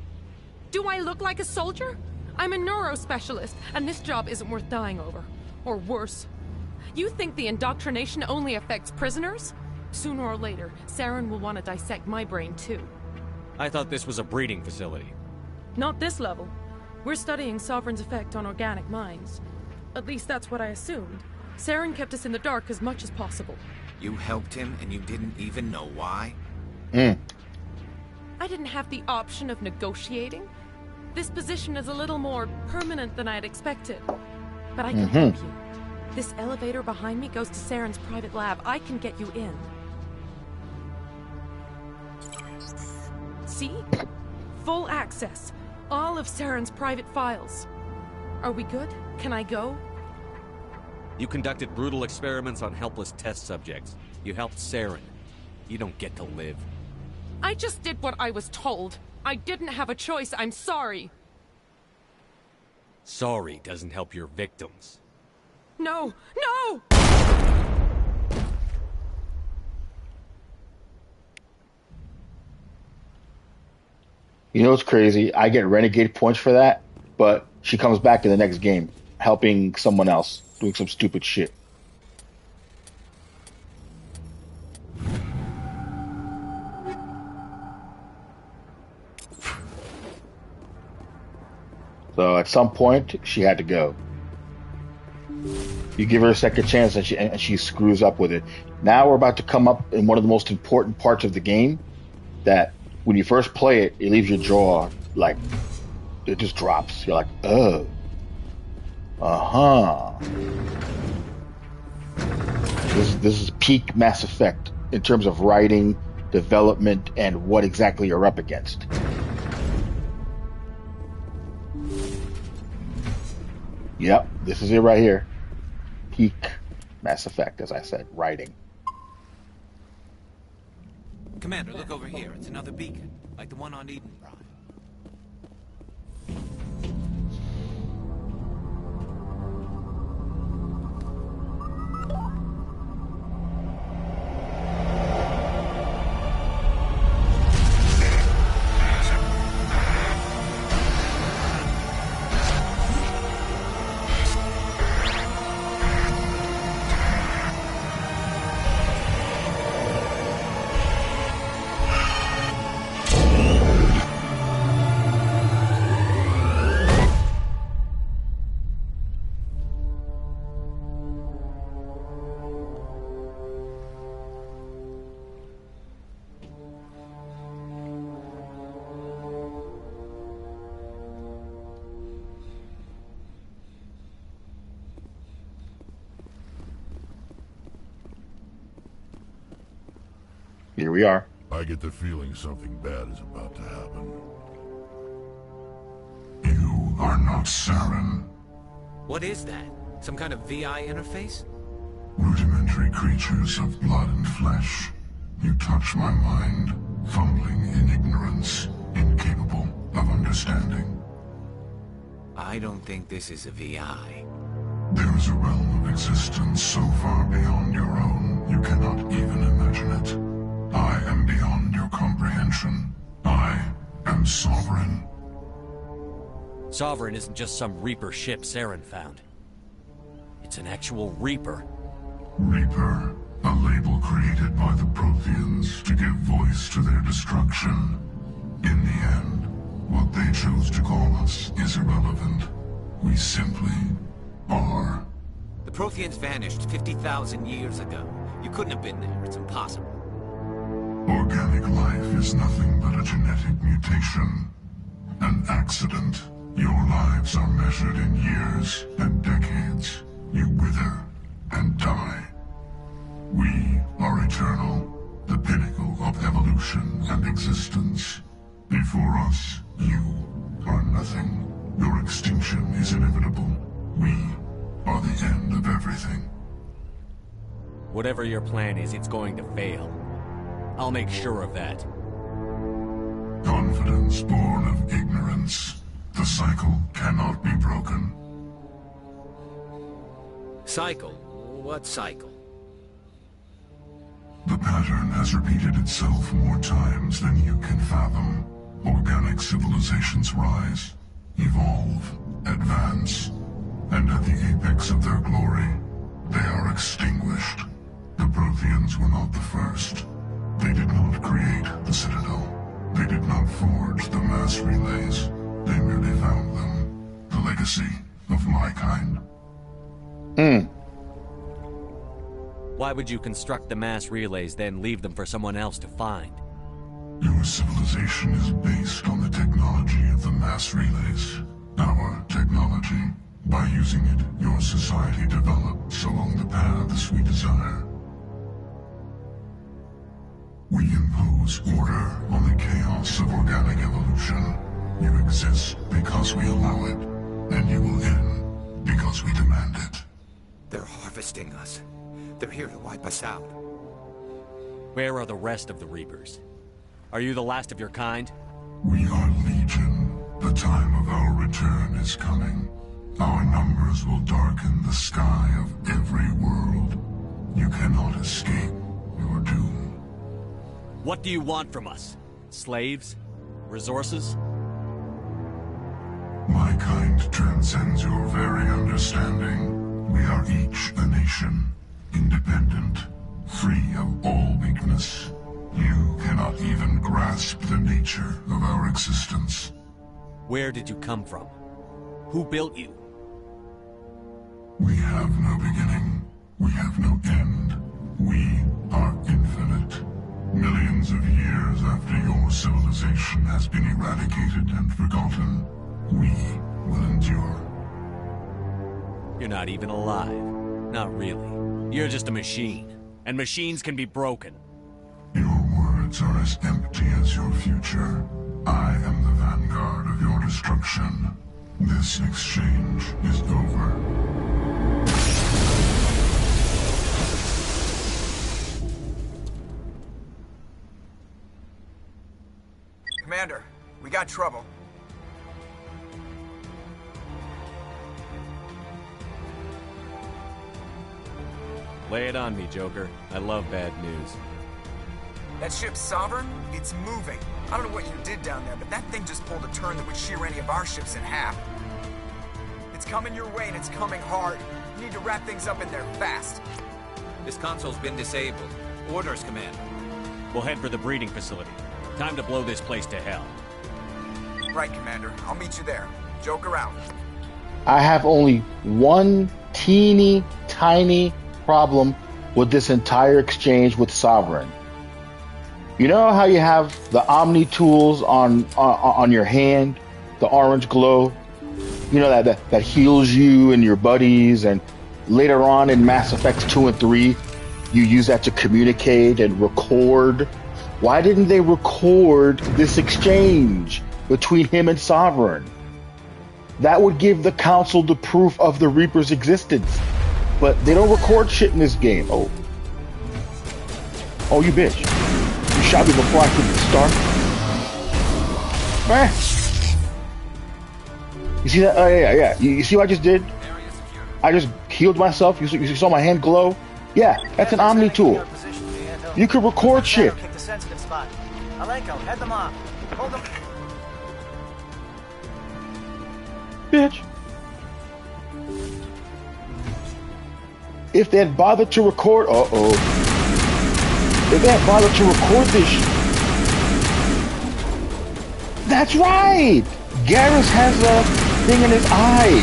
Speaker 11: Do I look like a soldier? I'm a neurospecialist, and this job isn't worth dying over. Or worse. You think the indoctrination only affects prisoners? Sooner or later, Saren will want to dissect my brain too.
Speaker 2: I thought this was a breeding facility.
Speaker 11: Not this level. We're studying Sovereign's effect on organic minds. At least that's what I assumed. Saren kept us in the dark as much as possible.
Speaker 1: You helped him and you didn't even know why?
Speaker 11: I didn't have the option of negotiating. This position is a little more permanent than I had expected. But I can help you. This elevator behind me goes to Saren's private lab. I can get you in. See? Full access. All of Saren's private files. Are we good? Can I go?
Speaker 2: You conducted brutal experiments on helpless test subjects. You helped Saren. You don't get to live.
Speaker 11: I just did what I was told. I didn't have a choice. I'm sorry.
Speaker 2: Sorry doesn't help your victims.
Speaker 11: No! No!
Speaker 6: You know what's crazy? I get renegade points for that, but she comes back in the next game, helping someone else, doing some stupid shit. So at some point, she had to go. You give her a second chance, and she screws up with it. Now we're about to come up in one of the most important parts of the game. That when you first play it, it leaves your jaw like it just drops. You're like, oh, This is peak Mass Effect in terms of writing, development, and what exactly you're up against. Yep, this is it right here. Peak Mass Effect, as I said, writing.
Speaker 1: Commander, look over here. It's another beacon, like the one on Eden Prime.
Speaker 6: Here we are.
Speaker 3: I get the feeling something bad is about to happen. You are not Saren.
Speaker 1: What is that? Some kind of VI interface?
Speaker 3: Rudimentary creatures of blood and flesh. You touch my mind, fumbling in ignorance, incapable of understanding.
Speaker 1: I don't think this is a VI.
Speaker 3: There is a realm of existence so far beyond your own, you cannot even imagine it. I am beyond your comprehension. I am Sovereign.
Speaker 2: Sovereign isn't just some Reaper ship Saren found. It's an actual Reaper.
Speaker 3: Reaper, a label created by the Protheans to give voice to their destruction. In the end, what they chose to call us is irrelevant. We simply are.
Speaker 1: The Protheans vanished 50,000 years ago. You couldn't have been there. It's impossible.
Speaker 3: Organic life is nothing but a genetic mutation. An accident. Your lives are measured in years and decades. You wither and die. We are eternal, the pinnacle of evolution and existence. Before us, you are nothing. Your extinction is inevitable. We are the end of everything.
Speaker 2: Whatever your plan is, it's going to fail. I'll make sure of that.
Speaker 3: Confidence born of ignorance. The cycle cannot be broken.
Speaker 1: Cycle? What cycle?
Speaker 3: The pattern has repeated itself more times than you can fathom. Organic civilizations rise, evolve, advance, and at the apex of their glory, they are extinguished. The Protheans were not the first. They did not create the Citadel. They did not forge the mass relays. They merely found them. The legacy of my kind.
Speaker 2: Why would you construct the mass relays, then leave them for someone else to find?
Speaker 3: Your civilization is based on the technology of the mass relays. Our technology. By using it, your society develops along the paths we desire. We impose order on the chaos of organic evolution. You exist because we allow it, and you will end because we demand it.
Speaker 1: They're harvesting us. They're here to wipe us out.
Speaker 2: Where are the rest of the Reapers? Are you the last of your kind?
Speaker 3: We are Legion. The time of our return is coming. Our numbers will darken the sky of every world. You cannot escape your doom.
Speaker 2: What do you want from us? Slaves? Resources?
Speaker 3: My kind transcends your very understanding. We are each a nation, independent, free of all weakness. You cannot even grasp the nature of our existence.
Speaker 2: Where did you come from? Who built you?
Speaker 3: We have no beginning. We have no end. We are infinite. Millions of years after your civilization has been eradicated and forgotten, we will endure.
Speaker 2: You're not even alive. Not really. You're just a machine. And machines can be broken.
Speaker 3: Your words are as empty as your future. I am the vanguard of your destruction. This exchange is over.
Speaker 4: Commander, we got trouble.
Speaker 2: Lay it on me, Joker. I love bad news.
Speaker 4: That ship's Sovereign? It's moving. I don't know what you did down there, but that thing just pulled a turn that would shear any of our ships in half. It's coming your way, and it's coming hard. You need to wrap things up in there fast.
Speaker 1: This console's been disabled. Orders, Commander.
Speaker 2: We'll head for the breeding facility. Time to blow this place to hell.
Speaker 4: Right, Commander. I'll meet you there. Joker out.
Speaker 6: I have only one teeny tiny problem with this entire exchange with Sovereign. You know how you have the Omni tools on your hand, the orange glow? You know that heals you and your buddies, and later on in Mass Effects 2 and 3, you use that to communicate and record. Why didn't they record this exchange between him and Sovereign? That would give the Council the proof of the Reaper's existence. But they don't record shit in this game. Oh, you bitch. You shot me before I could start. You see that? Oh, yeah. You see what I just did? I just healed myself. You saw my hand glow? Yeah, that's an Omni tool. You could record shit.
Speaker 8: Kick the sensitive spot. Alenko, head them off. Hold them.
Speaker 6: Bitch. If they had bothered to record, if they had bothered to record this that's right! Garrus has a thing in his eye.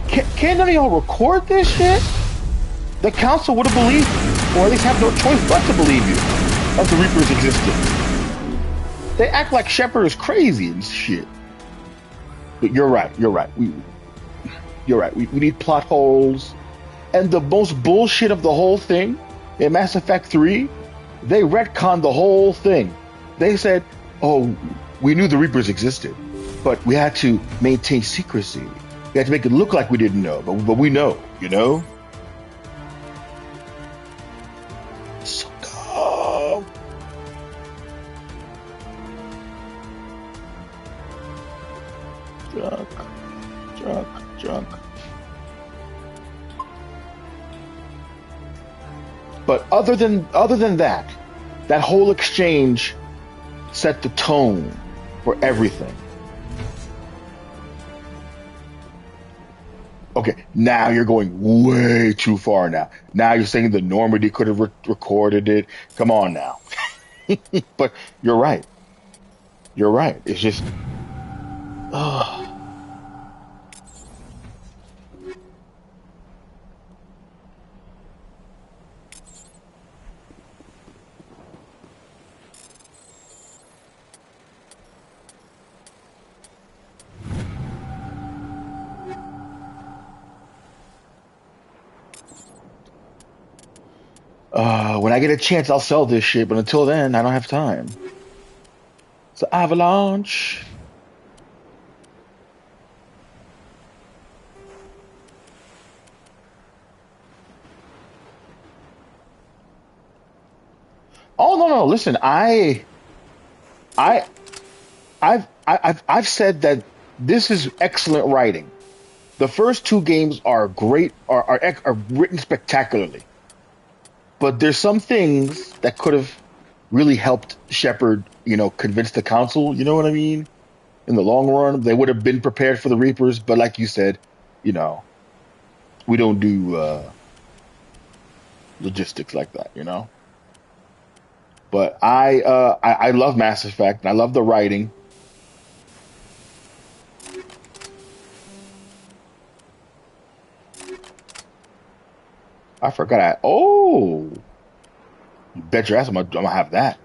Speaker 6: Can't none of y'all record this shit? The Council would have believed you, or at least have no choice but to believe you, of the Reaper's existence. They act like Shepard is crazy and shit. But you're right. We need plot holes. And the most bullshit of the whole thing, in Mass Effect 3, they retconned the whole thing. They said, we knew the Reapers existed, but we had to maintain secrecy. We had to make it look like we didn't know, but we know, you know? So dumb. Drunk. But other than that, that whole exchange set the tone for everything. Okay, now you're going way too far now. Now you're saying the Normandy could have recorded it. Come on now. But you're right. You're right. It's just... when I get a chance, I'll sell this shit, but until then, I don't have time. It's an avalanche. Oh no, listen, I've said that this is excellent writing. The first two games are great, are written spectacularly. But there's some things that could have really helped Shepard, convince the council, you know what I mean? In the long run, they would have been prepared for the Reapers, but like you said, we don't do logistics like that, But I love Mass Effect, and I love the writing. I forgot. You bet your ass I'm gonna have that.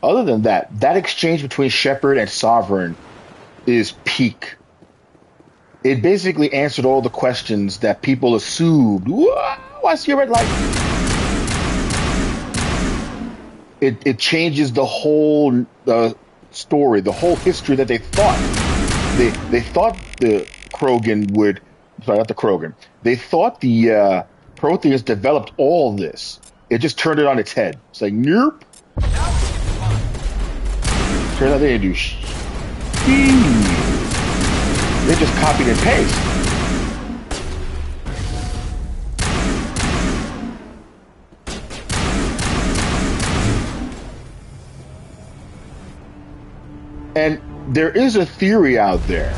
Speaker 6: Other than that exchange between Shepard and Sovereign is peak. It basically answered all the questions that people assumed. Whoa, I see a red light. It changes the whole story, the whole history that they thought. They thought the Krogan would... Sorry, not the Krogan. They thought the Protheus developed all this. It just turned it on its head. It's like, nope. Turns out they didn't do They just copied and pasted. And there is a theory out there.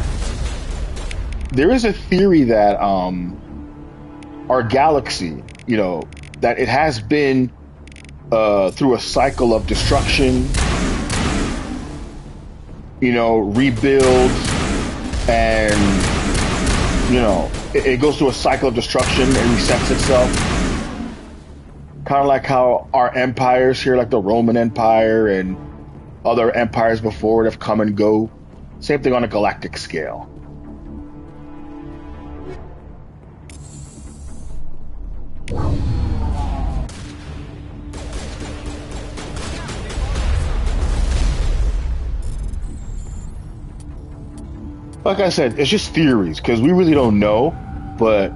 Speaker 6: There is a theory that our galaxy, that it has been through a cycle of destruction, rebuild, and it goes through a cycle of destruction and resets itself. Kind of like how our empires here, like the Roman Empire and other empires before it, have come and go. Same thing on a galactic scale. Like I said, it's just theories, because we really don't know. But,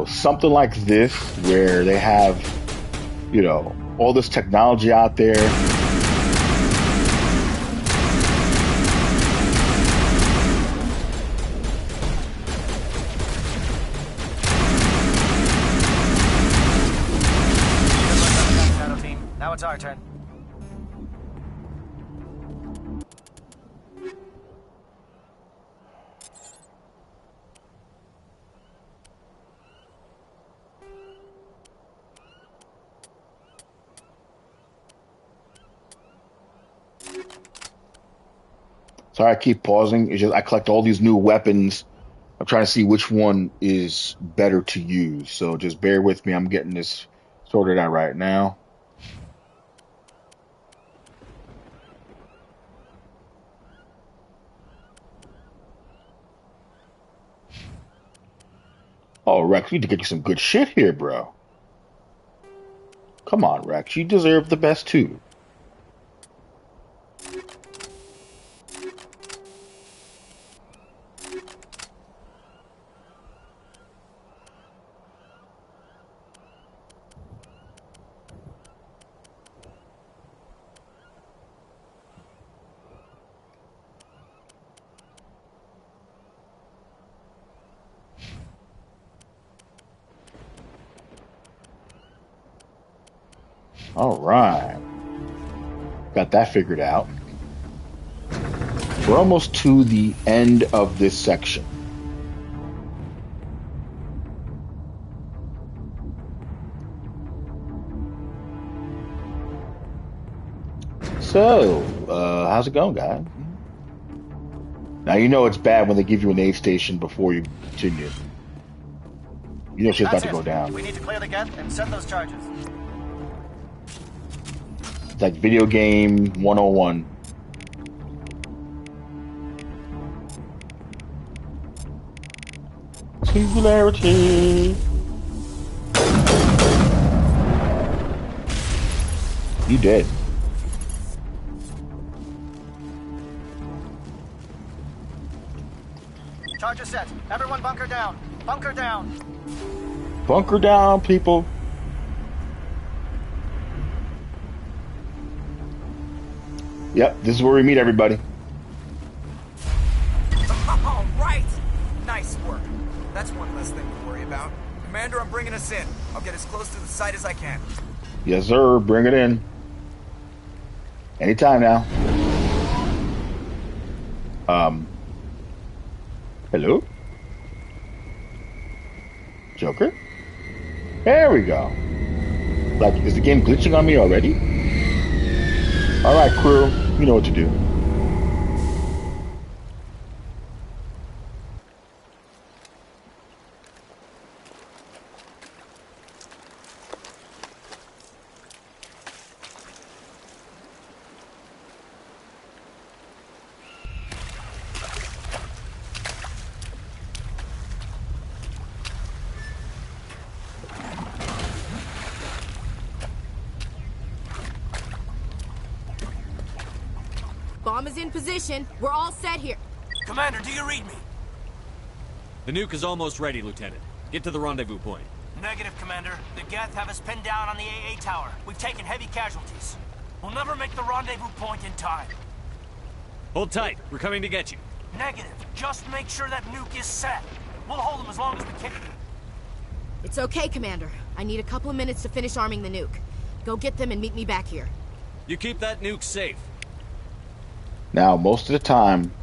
Speaker 6: something like this, where they have, all this technology out there.
Speaker 8: Now it's our turn.
Speaker 6: Sorry, I keep pausing. It's just I collect all these new weapons. I'm trying to see which one is better to use. So just bear with me. I'm getting this sorted out right now. Oh, Rex, we need to get you some good shit here, bro. Come on, Rex. You deserve the best, too. All right. Got that figured out. We're almost to the end of this section. So, how's it going, guys? Now you know it's bad when they give you an aid station before you continue. You know she's about to go down.
Speaker 8: We need to clear the gate and send those charges.
Speaker 6: It's like video game 101. Singularity. You dead.
Speaker 8: Charger set. Everyone bunker down. Bunker down.
Speaker 6: Bunker down, people. Yep, this is where we meet everybody.
Speaker 4: All right. Nice work. That's one less thing to worry about. Commander, I'm bringing us in. I'll get as close to the site as I can.
Speaker 6: Yes, sir. Bring it in. Anytime now. Hello? Joker? There we go. Like, is the game glitching on me already? Alright, crew. You know what to do.
Speaker 7: Bomb is in position. We're all set here.
Speaker 12: Commander, do you read me?
Speaker 2: The nuke is almost ready, Lieutenant. Get to the rendezvous point.
Speaker 12: Negative, Commander. The Geth have us pinned down on the AA tower. We've taken heavy casualties. We'll never make the rendezvous point in time.
Speaker 2: Hold tight. We're coming to get you.
Speaker 12: Negative. Just make sure that nuke is set. We'll hold them as long as we can.
Speaker 7: It's okay, Commander. I need a couple of minutes to finish arming the nuke. Go get them and meet me back here.
Speaker 2: You keep that nuke safe.
Speaker 6: Now, most of the time,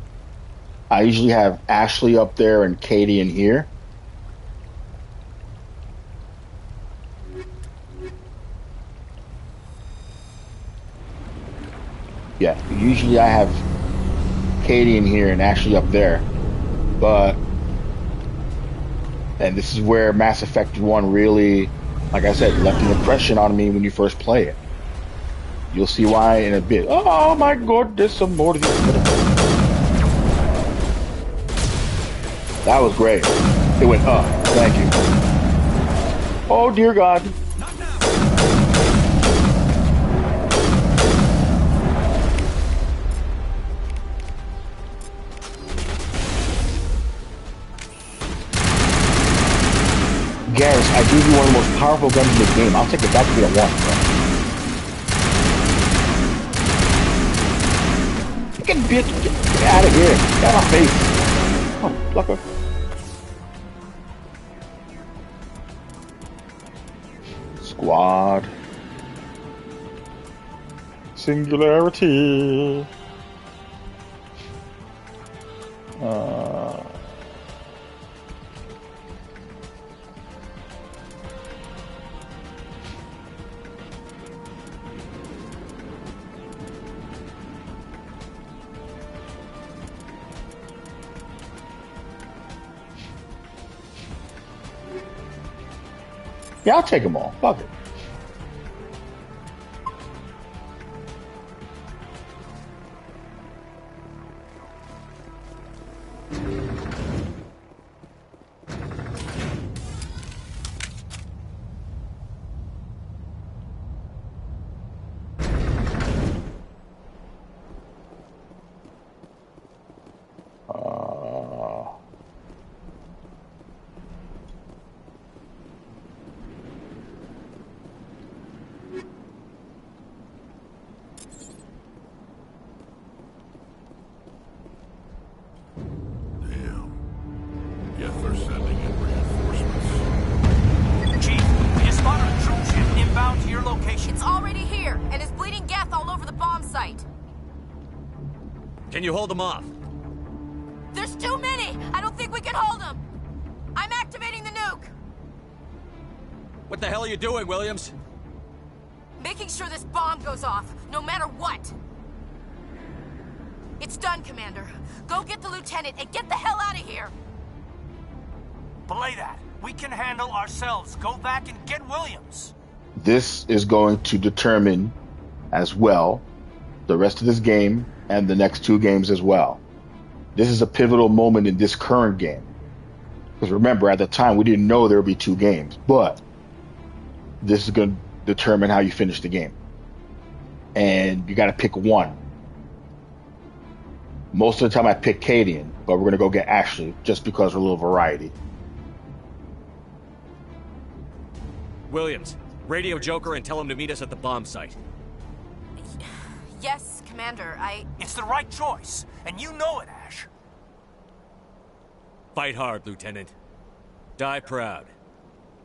Speaker 6: I usually have Ashley up there and Katie in here. Yeah, usually I have Katie in here and Ashley up there. But, and this is where Mass Effect 1 really, like I said, left an impression on me when you first play it. You'll see why in a bit. Oh my god, there's some more to this. That was great. It went up. Thank you. Oh dear God. Garrus, I gave you one of the most powerful guns in the game. I'll take it back to be a 1, bro. Get out of here. Get out of my face. Oh, plucker. Squad. Singularity. Yeah, I'll take them all. Fuck it.
Speaker 7: already here, and is bleeding Geth all over the bomb site.
Speaker 2: Can you hold them off?
Speaker 7: There's too many! I don't think we can hold them! I'm activating the nuke!
Speaker 2: What the hell are you doing, Williams?
Speaker 7: Making sure this bomb goes off, no matter what! It's done, Commander. Go get the lieutenant and get the hell out of here!
Speaker 12: Belay that. We can handle ourselves. Go back and get Williams.
Speaker 6: This is going to determine, as well, the rest of this game and the next 2 games as well. This is a pivotal moment in this current game. Because remember, at the time, we didn't know there would be 2 games. But this is going to determine how you finish the game. And you got to pick one. Most of the time I pick Cadian, but we're going to go get Ashley just because of a little variety.
Speaker 2: Williams, radio Joker and tell him to meet us at the bomb site.
Speaker 7: Yes, Commander,
Speaker 12: It's the right choice, and you know it, Ash.
Speaker 2: Fight hard, Lieutenant. Die proud.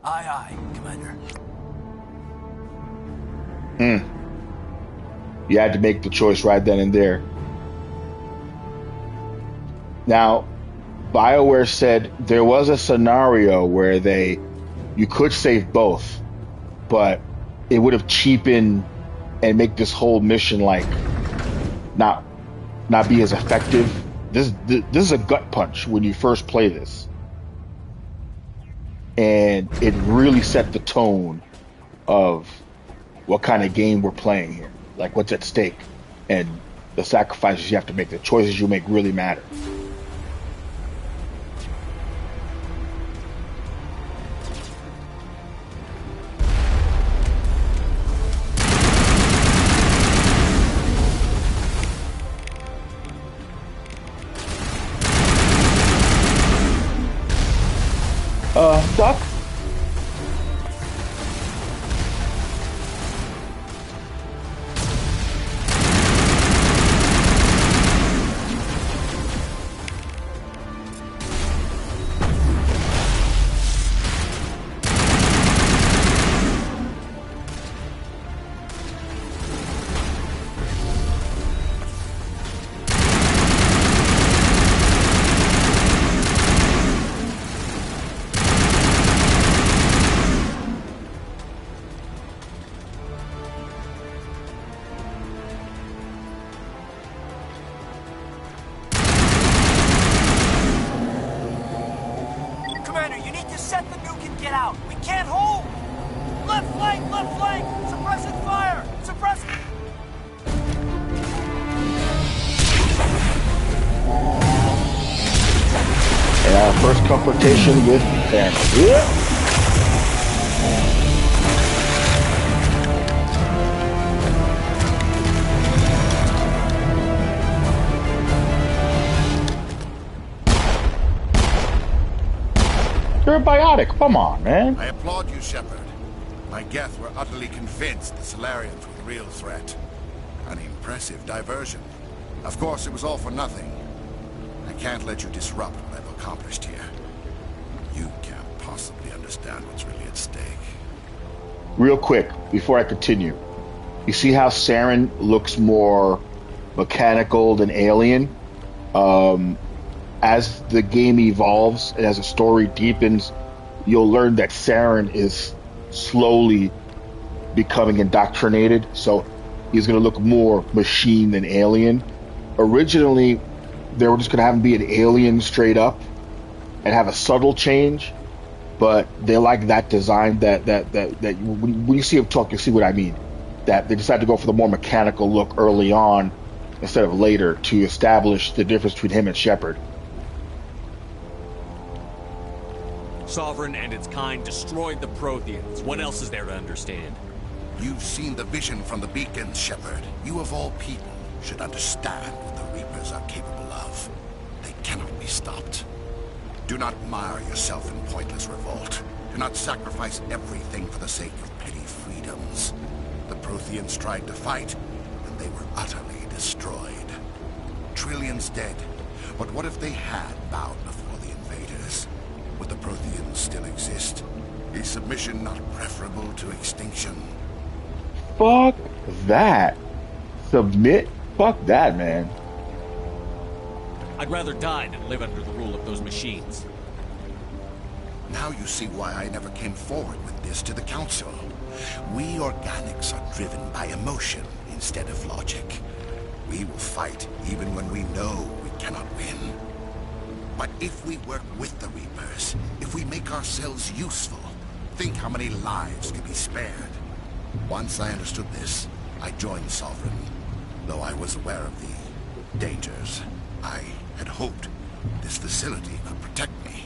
Speaker 12: Aye, aye, Commander.
Speaker 6: You had to make the choice right then and there. Now, BioWare said there was a scenario where you could save both, but it would have cheapened and make this whole mission like not be as effective. This is a gut punch when you first play this, and it really set the tone of what kind of game we're playing here, like what's at stake, and the sacrifices you have to make, the choices you make really matter. Duck? First confrontation with Thanos. Yeah. You're a biotic. Come on, man.
Speaker 13: I applaud you, Shepard. My Geth were utterly convinced the Solarians were the real threat. An impressive diversion. Of course, it was all for nothing. I can't let you disrupt what I've accomplished here. You can't possibly understand what's really at stake.
Speaker 6: Real quick, before I continue, you see how Saren looks more mechanical than alien? As the game evolves and as the story deepens, you'll learn that Saren is slowly becoming indoctrinated, so he's going to look more machine than alien. Originally, they were just going to have him be an alien straight up and have a subtle change, but they like that design that when you see him talk, you see what I mean. That they decided to go for the more mechanical look early on instead of later to establish the difference between him and Shepard.
Speaker 2: Sovereign and its kind destroyed the Protheans. What else is there to understand?
Speaker 13: You've seen the vision from the beacons, Shepard. You of all people should understand what the Reapers are capable of. They cannot be stopped. Do not mire yourself in pointless revolt. Do not sacrifice everything for the sake of petty freedoms. The Protheans tried to fight, and they were utterly destroyed. Trillions dead. But what if they had bowed before the invaders? Would the Protheans still exist? Is submission not preferable to extinction?
Speaker 6: Fuck that. Submit? Fuck that, man.
Speaker 2: I'd rather die than live under the rule of those machines.
Speaker 13: Now you see why I never came forward with this to the Council. We organics are driven by emotion instead of logic. We will fight even when we know we cannot win. But if we work with the Reapers, if we make ourselves useful, think how many lives could be spared. Once I understood this, I joined Sovereign. Though I was aware of the dangers, I had hoped this facility could protect me.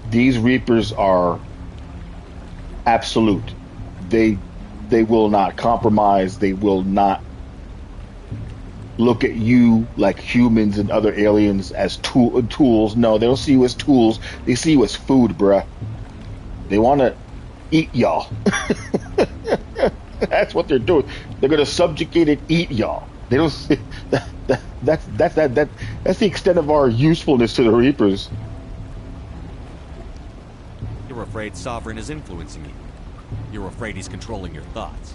Speaker 6: These Reapers are absolute. They will not compromise. They will not look at you like humans and other aliens as tools. No, they don't see you as tools. They see you as food, bruh. They want to eat y'all. That's what they're doing. They're gonna subjugate and eat y'all. They don't see that's the extent of our usefulness to the Reapers.
Speaker 2: You're afraid Sovereign is influencing you. You're afraid he's controlling your thoughts.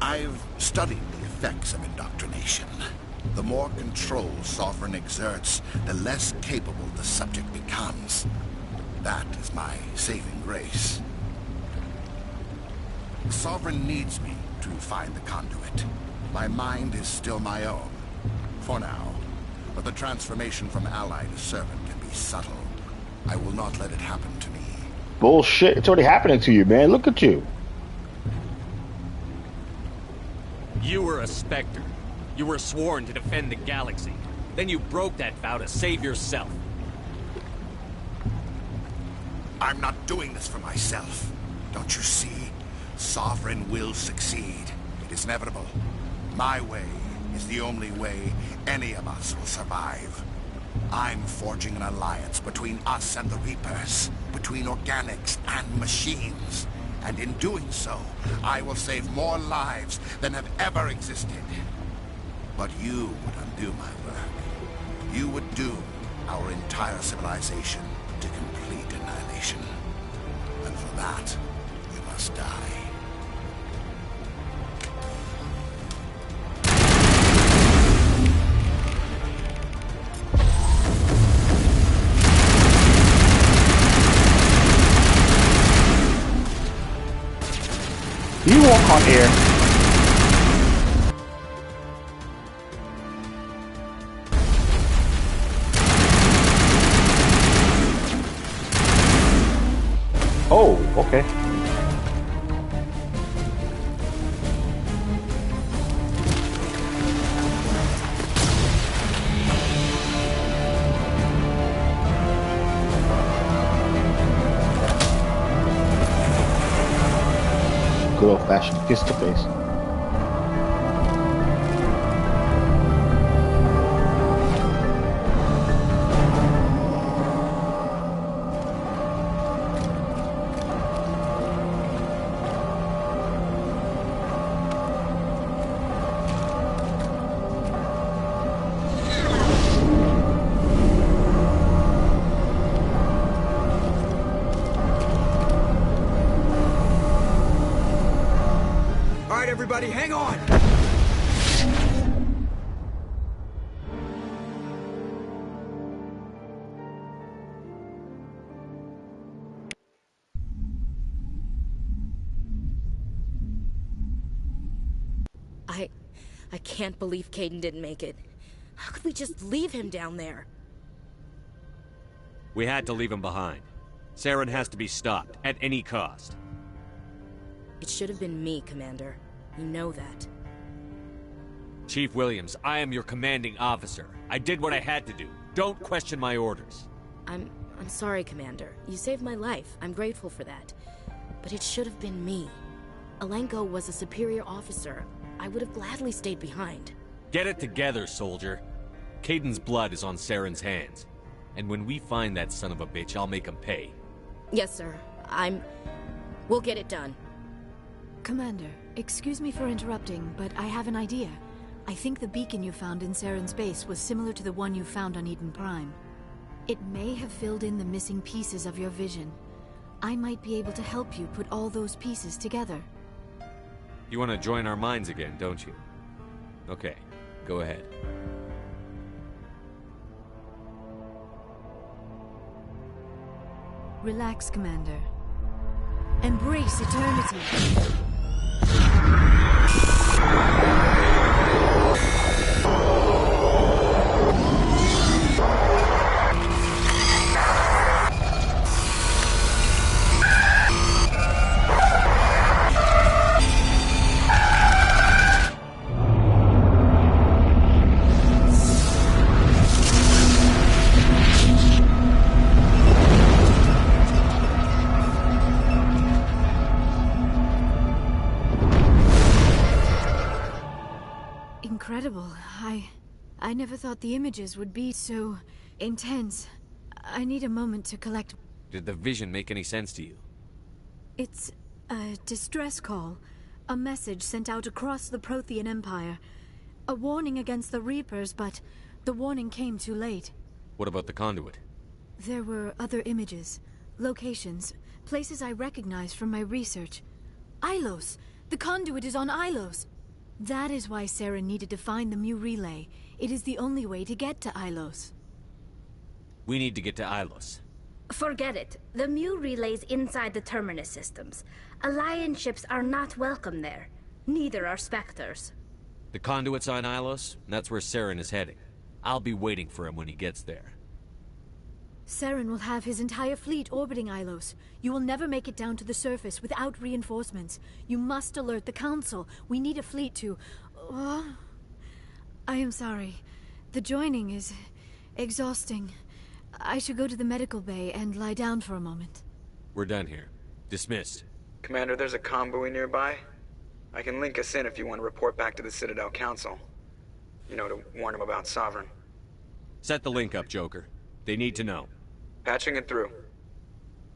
Speaker 13: I've studied the effects of indoctrination. The more control Sovereign exerts, the less capable the subject becomes. That is my saving grace. The Sovereign needs me to find the conduit. My mind is still my own, for now. But the transformation from ally to servant can be subtle. I will not let it happen to me.
Speaker 6: Bullshit. It's already happening to you, man. Look at you.
Speaker 2: You were a Spectre. You were sworn to defend the galaxy. Then you broke that vow to save yourself.
Speaker 13: I'm not doing this for myself. Don't you see? Sovereign will succeed. It is inevitable. My way is the only way any of us will survive. I'm forging an alliance between us and the Reapers, between organics and machines. And in doing so, I will save more lives than have ever existed. But you would undo my work. You would doom our entire civilization to complete annihilation. And for that, you must die.
Speaker 6: You walk on air. Oh, okay. Good old-fashioned kiss to face.
Speaker 4: Everybody, hang on!
Speaker 7: I can't believe Caden didn't make it. How could we just leave him down there?
Speaker 2: We had to leave him behind. Saren has to be stopped, at any cost.
Speaker 7: It should have been me, Commander. You know that.
Speaker 2: Chief Williams, I am your commanding officer. I did what I had to do. Don't question my orders.
Speaker 7: I'm sorry, Commander. You saved my life. I'm grateful for that. But it should have been me. Alenko was a superior officer. I would have gladly stayed behind.
Speaker 2: Get it together, soldier. Caden's blood is on Saren's hands. And when we find that son of a bitch, I'll make him pay.
Speaker 7: Yes, sir. We'll get it done.
Speaker 14: Commander, excuse me for interrupting, but I have an idea. I think the beacon you found in Saren's base was similar to the one you found on Eden Prime. It may have filled in the missing pieces of your vision. I might be able to help you put all those pieces together.
Speaker 2: You want to join our minds again, don't you? Okay, go ahead.
Speaker 14: Relax, Commander. Embrace eternity. Incredible. I never thought the images would be so intense. I need a moment to collect.
Speaker 2: Did the vision make any sense to you?
Speaker 14: It's a distress call. A message sent out across the Prothean Empire. A warning against the Reapers, but the warning came too late.
Speaker 2: What about the conduit?
Speaker 14: There were other images, locations, places I recognized from my research. Ilos! The conduit is on Ilos! That is why Saren needed to find the Mu relay. It is the only way to get to Ilos.
Speaker 2: We need to get to Ilos.
Speaker 15: Forget it. The Mu relay's inside the Terminus systems. Alliance ships are not welcome there. Neither are Spectres.
Speaker 2: The conduit's on Ilos, and that's where Saren is heading. I'll be waiting for him when he gets there.
Speaker 14: Saren will have his entire fleet orbiting Ilos. You will never make it down to the surface without reinforcements. You must alert the Council. We need a fleet to... I am sorry. The joining is exhausting. I should go to the medical bay and lie down for a moment.
Speaker 2: We're done here. Dismissed.
Speaker 4: Commander, there's a convoy nearby. I can link us in if you want to report back to the Citadel Council. You know, to warn them about Sovereign.
Speaker 2: Set the link up, Joker. They need to know.
Speaker 4: Patching it through.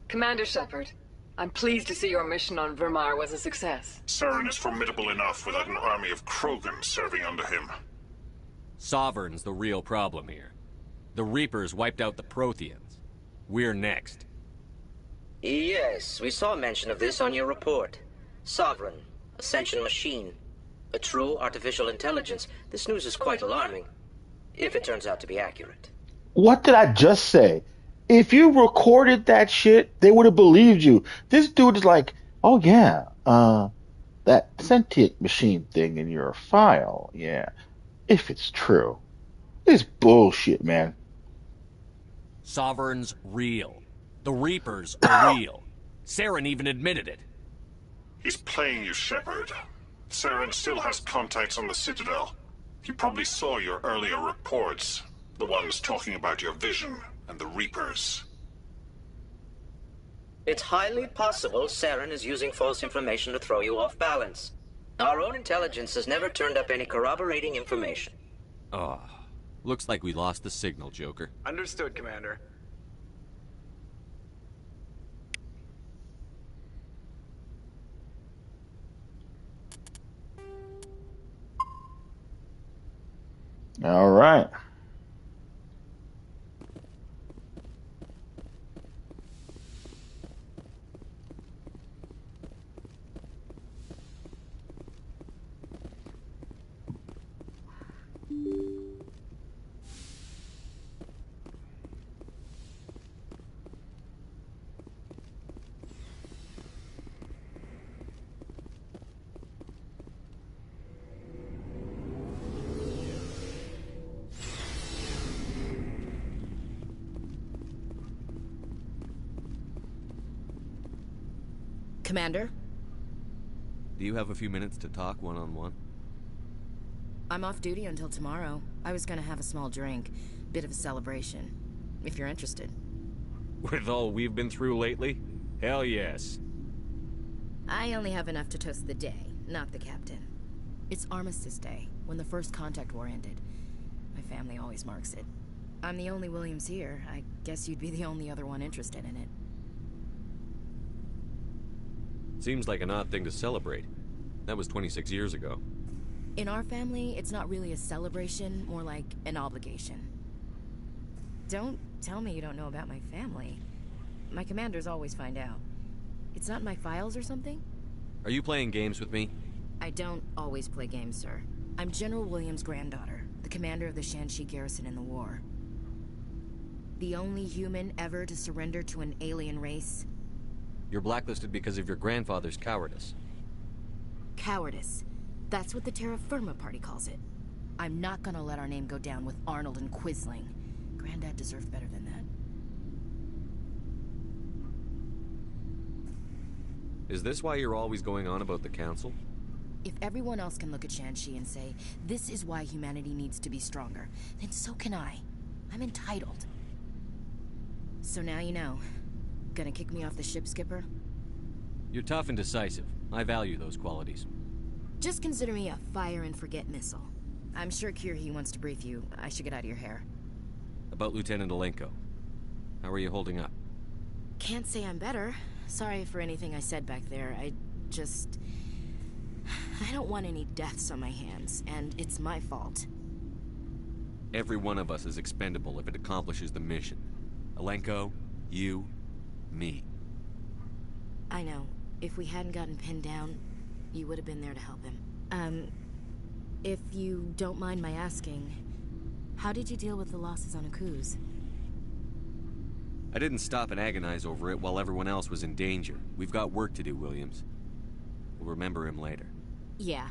Speaker 16: Commander Shepard, I'm pleased to see your mission on Virmire was a success.
Speaker 3: Saren is formidable enough without an army of Krogan serving under him.
Speaker 2: Sovereign's the real problem here. The Reapers wiped out the Protheans. We're next.
Speaker 17: Yes, we saw mention of this on your report. Sovereign, Ascension machine. A true artificial intelligence. This news is quite alarming. If it turns out to be accurate.
Speaker 6: What did I just say? If you recorded that shit, they would have believed you. This dude is like, oh yeah, that sentient machine thing in your file, yeah. If it's true. It's bullshit, man.
Speaker 2: Sovereign's real. The Reapers are real. Saren even admitted it.
Speaker 3: He's playing you, Shepard. Saren still has contacts on the Citadel. He probably saw your earlier reports. The ones talking about your vision and the Reapers.
Speaker 17: It's highly possible Saren is using false information to throw you off balance. Our own intelligence has never turned up any corroborating information.
Speaker 2: Oh, looks like we lost the signal, Joker.
Speaker 4: Understood, Commander.
Speaker 6: All right.
Speaker 7: Commander?
Speaker 2: Do you have a few minutes to talk one-on-one?
Speaker 7: I'm off duty until tomorrow. I was gonna have a small drink. Bit of a celebration. If you're interested.
Speaker 2: With all we've been through lately? Hell yes.
Speaker 7: I only have enough to toast the day, not the captain. It's Armistice Day, when the first contact war ended. My family always marks it. I'm the only Williams here. I guess you'd be the only other one interested in it.
Speaker 2: Seems like an odd thing to celebrate. That was 26 years ago.
Speaker 7: In our family, it's not really a celebration, more like an obligation. Don't tell me you don't know about my family. My commanders always find out. It's not in my files or something?
Speaker 2: Are you playing games with me?
Speaker 7: I don't always play games, sir. I'm General Williams' granddaughter, the commander of the Shanxi garrison in the war. The only human ever to surrender to an alien race.
Speaker 2: You're blacklisted because of your grandfather's cowardice.
Speaker 7: Cowardice. That's what the Terra Firma party calls it. I'm not gonna let our name go down with Arnold and Quisling. Granddad deserved better than that.
Speaker 2: Is this why you're always going on about the Council?
Speaker 7: If everyone else can look at Shanxi and say, this is why humanity needs to be stronger, then so can I. I'm entitled. So now you know. Gonna kick me off the ship, Skipper?
Speaker 2: You're tough and decisive. I value those qualities.
Speaker 7: Just consider me a fire-and-forget missile. I'm sure Kirhi wants to brief you. I should get out of your hair.
Speaker 2: About Lieutenant Alenko. How are you holding up?
Speaker 7: Can't say I'm better. Sorry for anything I said back there. I don't want any deaths on my hands, and it's my fault.
Speaker 2: Every one of us is expendable if it accomplishes the mission. Alenko, you, me.
Speaker 7: I know. If we hadn't gotten pinned down, you would have been there to help him. If you don't mind my asking, how did you deal with the losses on Akuz?
Speaker 2: I didn't stop and agonize over it while everyone else was in danger. We've got work to do, Williams. We'll remember him later.
Speaker 7: Yeah.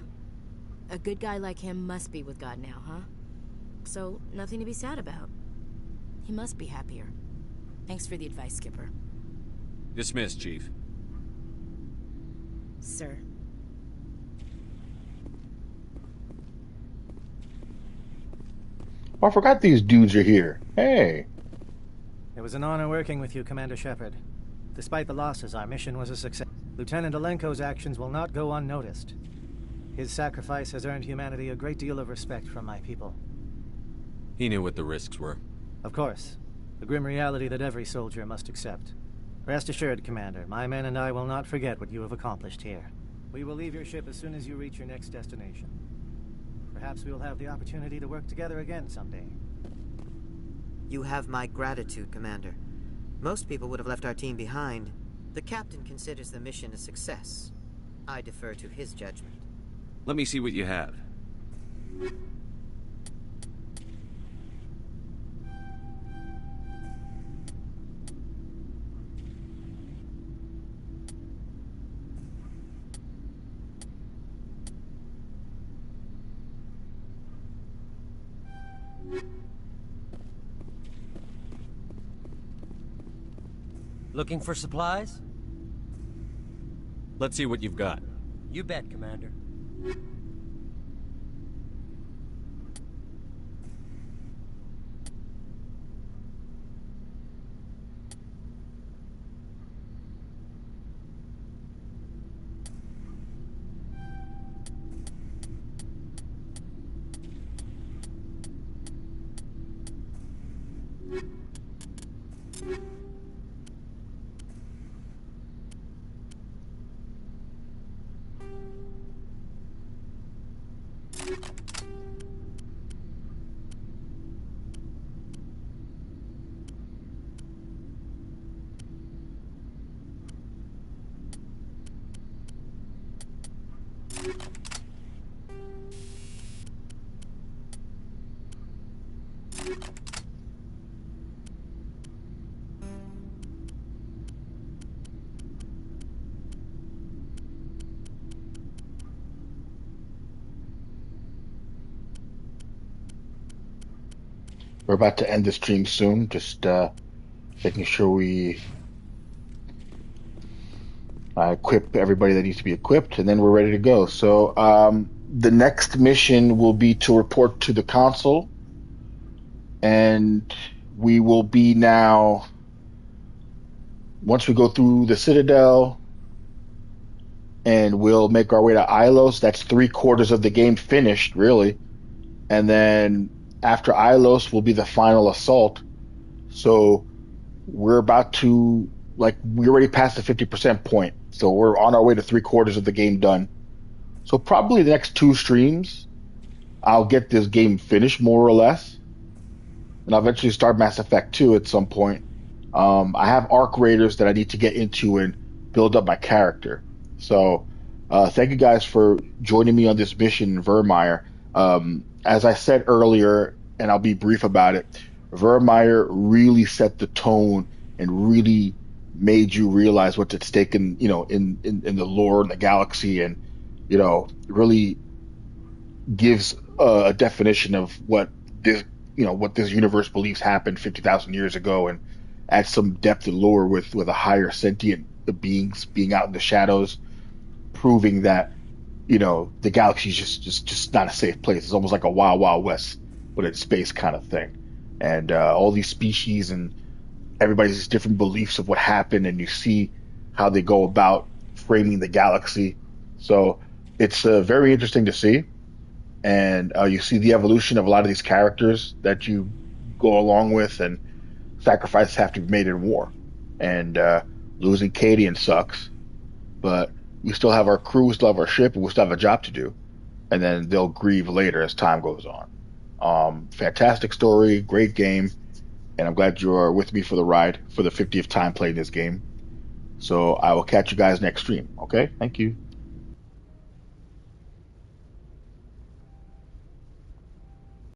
Speaker 7: A good guy like him must be with God now, huh? So, nothing to be sad about. He must be happier. Thanks for the advice, Skipper.
Speaker 2: Dismissed, Chief.
Speaker 7: Sir.
Speaker 6: Oh, I forgot these dudes are here. Hey.
Speaker 8: It was an honor working with you, Commander Shepard. Despite the losses, our mission was a success. Lieutenant Alenko's actions will not go unnoticed. His sacrifice has earned humanity a great deal of respect from my people.
Speaker 2: He knew what the risks were.
Speaker 8: Of course. The grim reality that every soldier must accept. Rest assured, Commander, my men and I will not forget what you have accomplished here. We will leave your ship as soon as you reach your next destination. Perhaps we will have the opportunity to work together again someday.
Speaker 9: You have my gratitude, Commander. Most people would have left our team behind. The captain considers the mission a success. I defer to his judgment.
Speaker 2: Let me see what you have.
Speaker 18: Looking for supplies?
Speaker 2: Let's see what you've got.
Speaker 18: You bet, Commander.
Speaker 6: We're about to end the stream soon. Just making sure we equip everybody that needs to be equipped, and then we're ready to go. So the next mission will be to report to the Council, and we will be now, once we go through the Citadel, and we'll make our way to Ilos. That's 3/4 of the game finished, really. And then after Ilos will be the final assault. So we're about to, we already passed the 50% point. So we're on our way to 3/4 of the game done. So probably the next 2 streams, I'll get this game finished, more or less. And I'll eventually start Mass Effect 2 at some point. I have Arc Raiders that I need to get into and build up my character. So thank you guys for joining me on this mission in Virmire. As I said earlier, and I'll be brief about it, Virmire really set the tone and really made you realize what's at stake in the lore and the galaxy, and really gives a definition of what this universe believes happened 50,000 years ago, and adds some depth and lore with a higher sentient beings being out in the shadows, proving that the galaxy is just not a safe place. It's almost like a wild wild west, but in space kind of thing. And all these species and everybody's different beliefs of what happened, and you see how they go about framing the galaxy. So it's very interesting to see, and you see the evolution of a lot of these characters that you go along with, and sacrifices have to be made in war. And losing Cadian sucks, but we still have our crew, we still have our ship, and we still have a job to do. And then they'll grieve later as time goes on. Fantastic story, great game, and I'm glad you're with me for the ride for the 50th time playing this game. So I will catch you guys next stream. Okay? Thank you.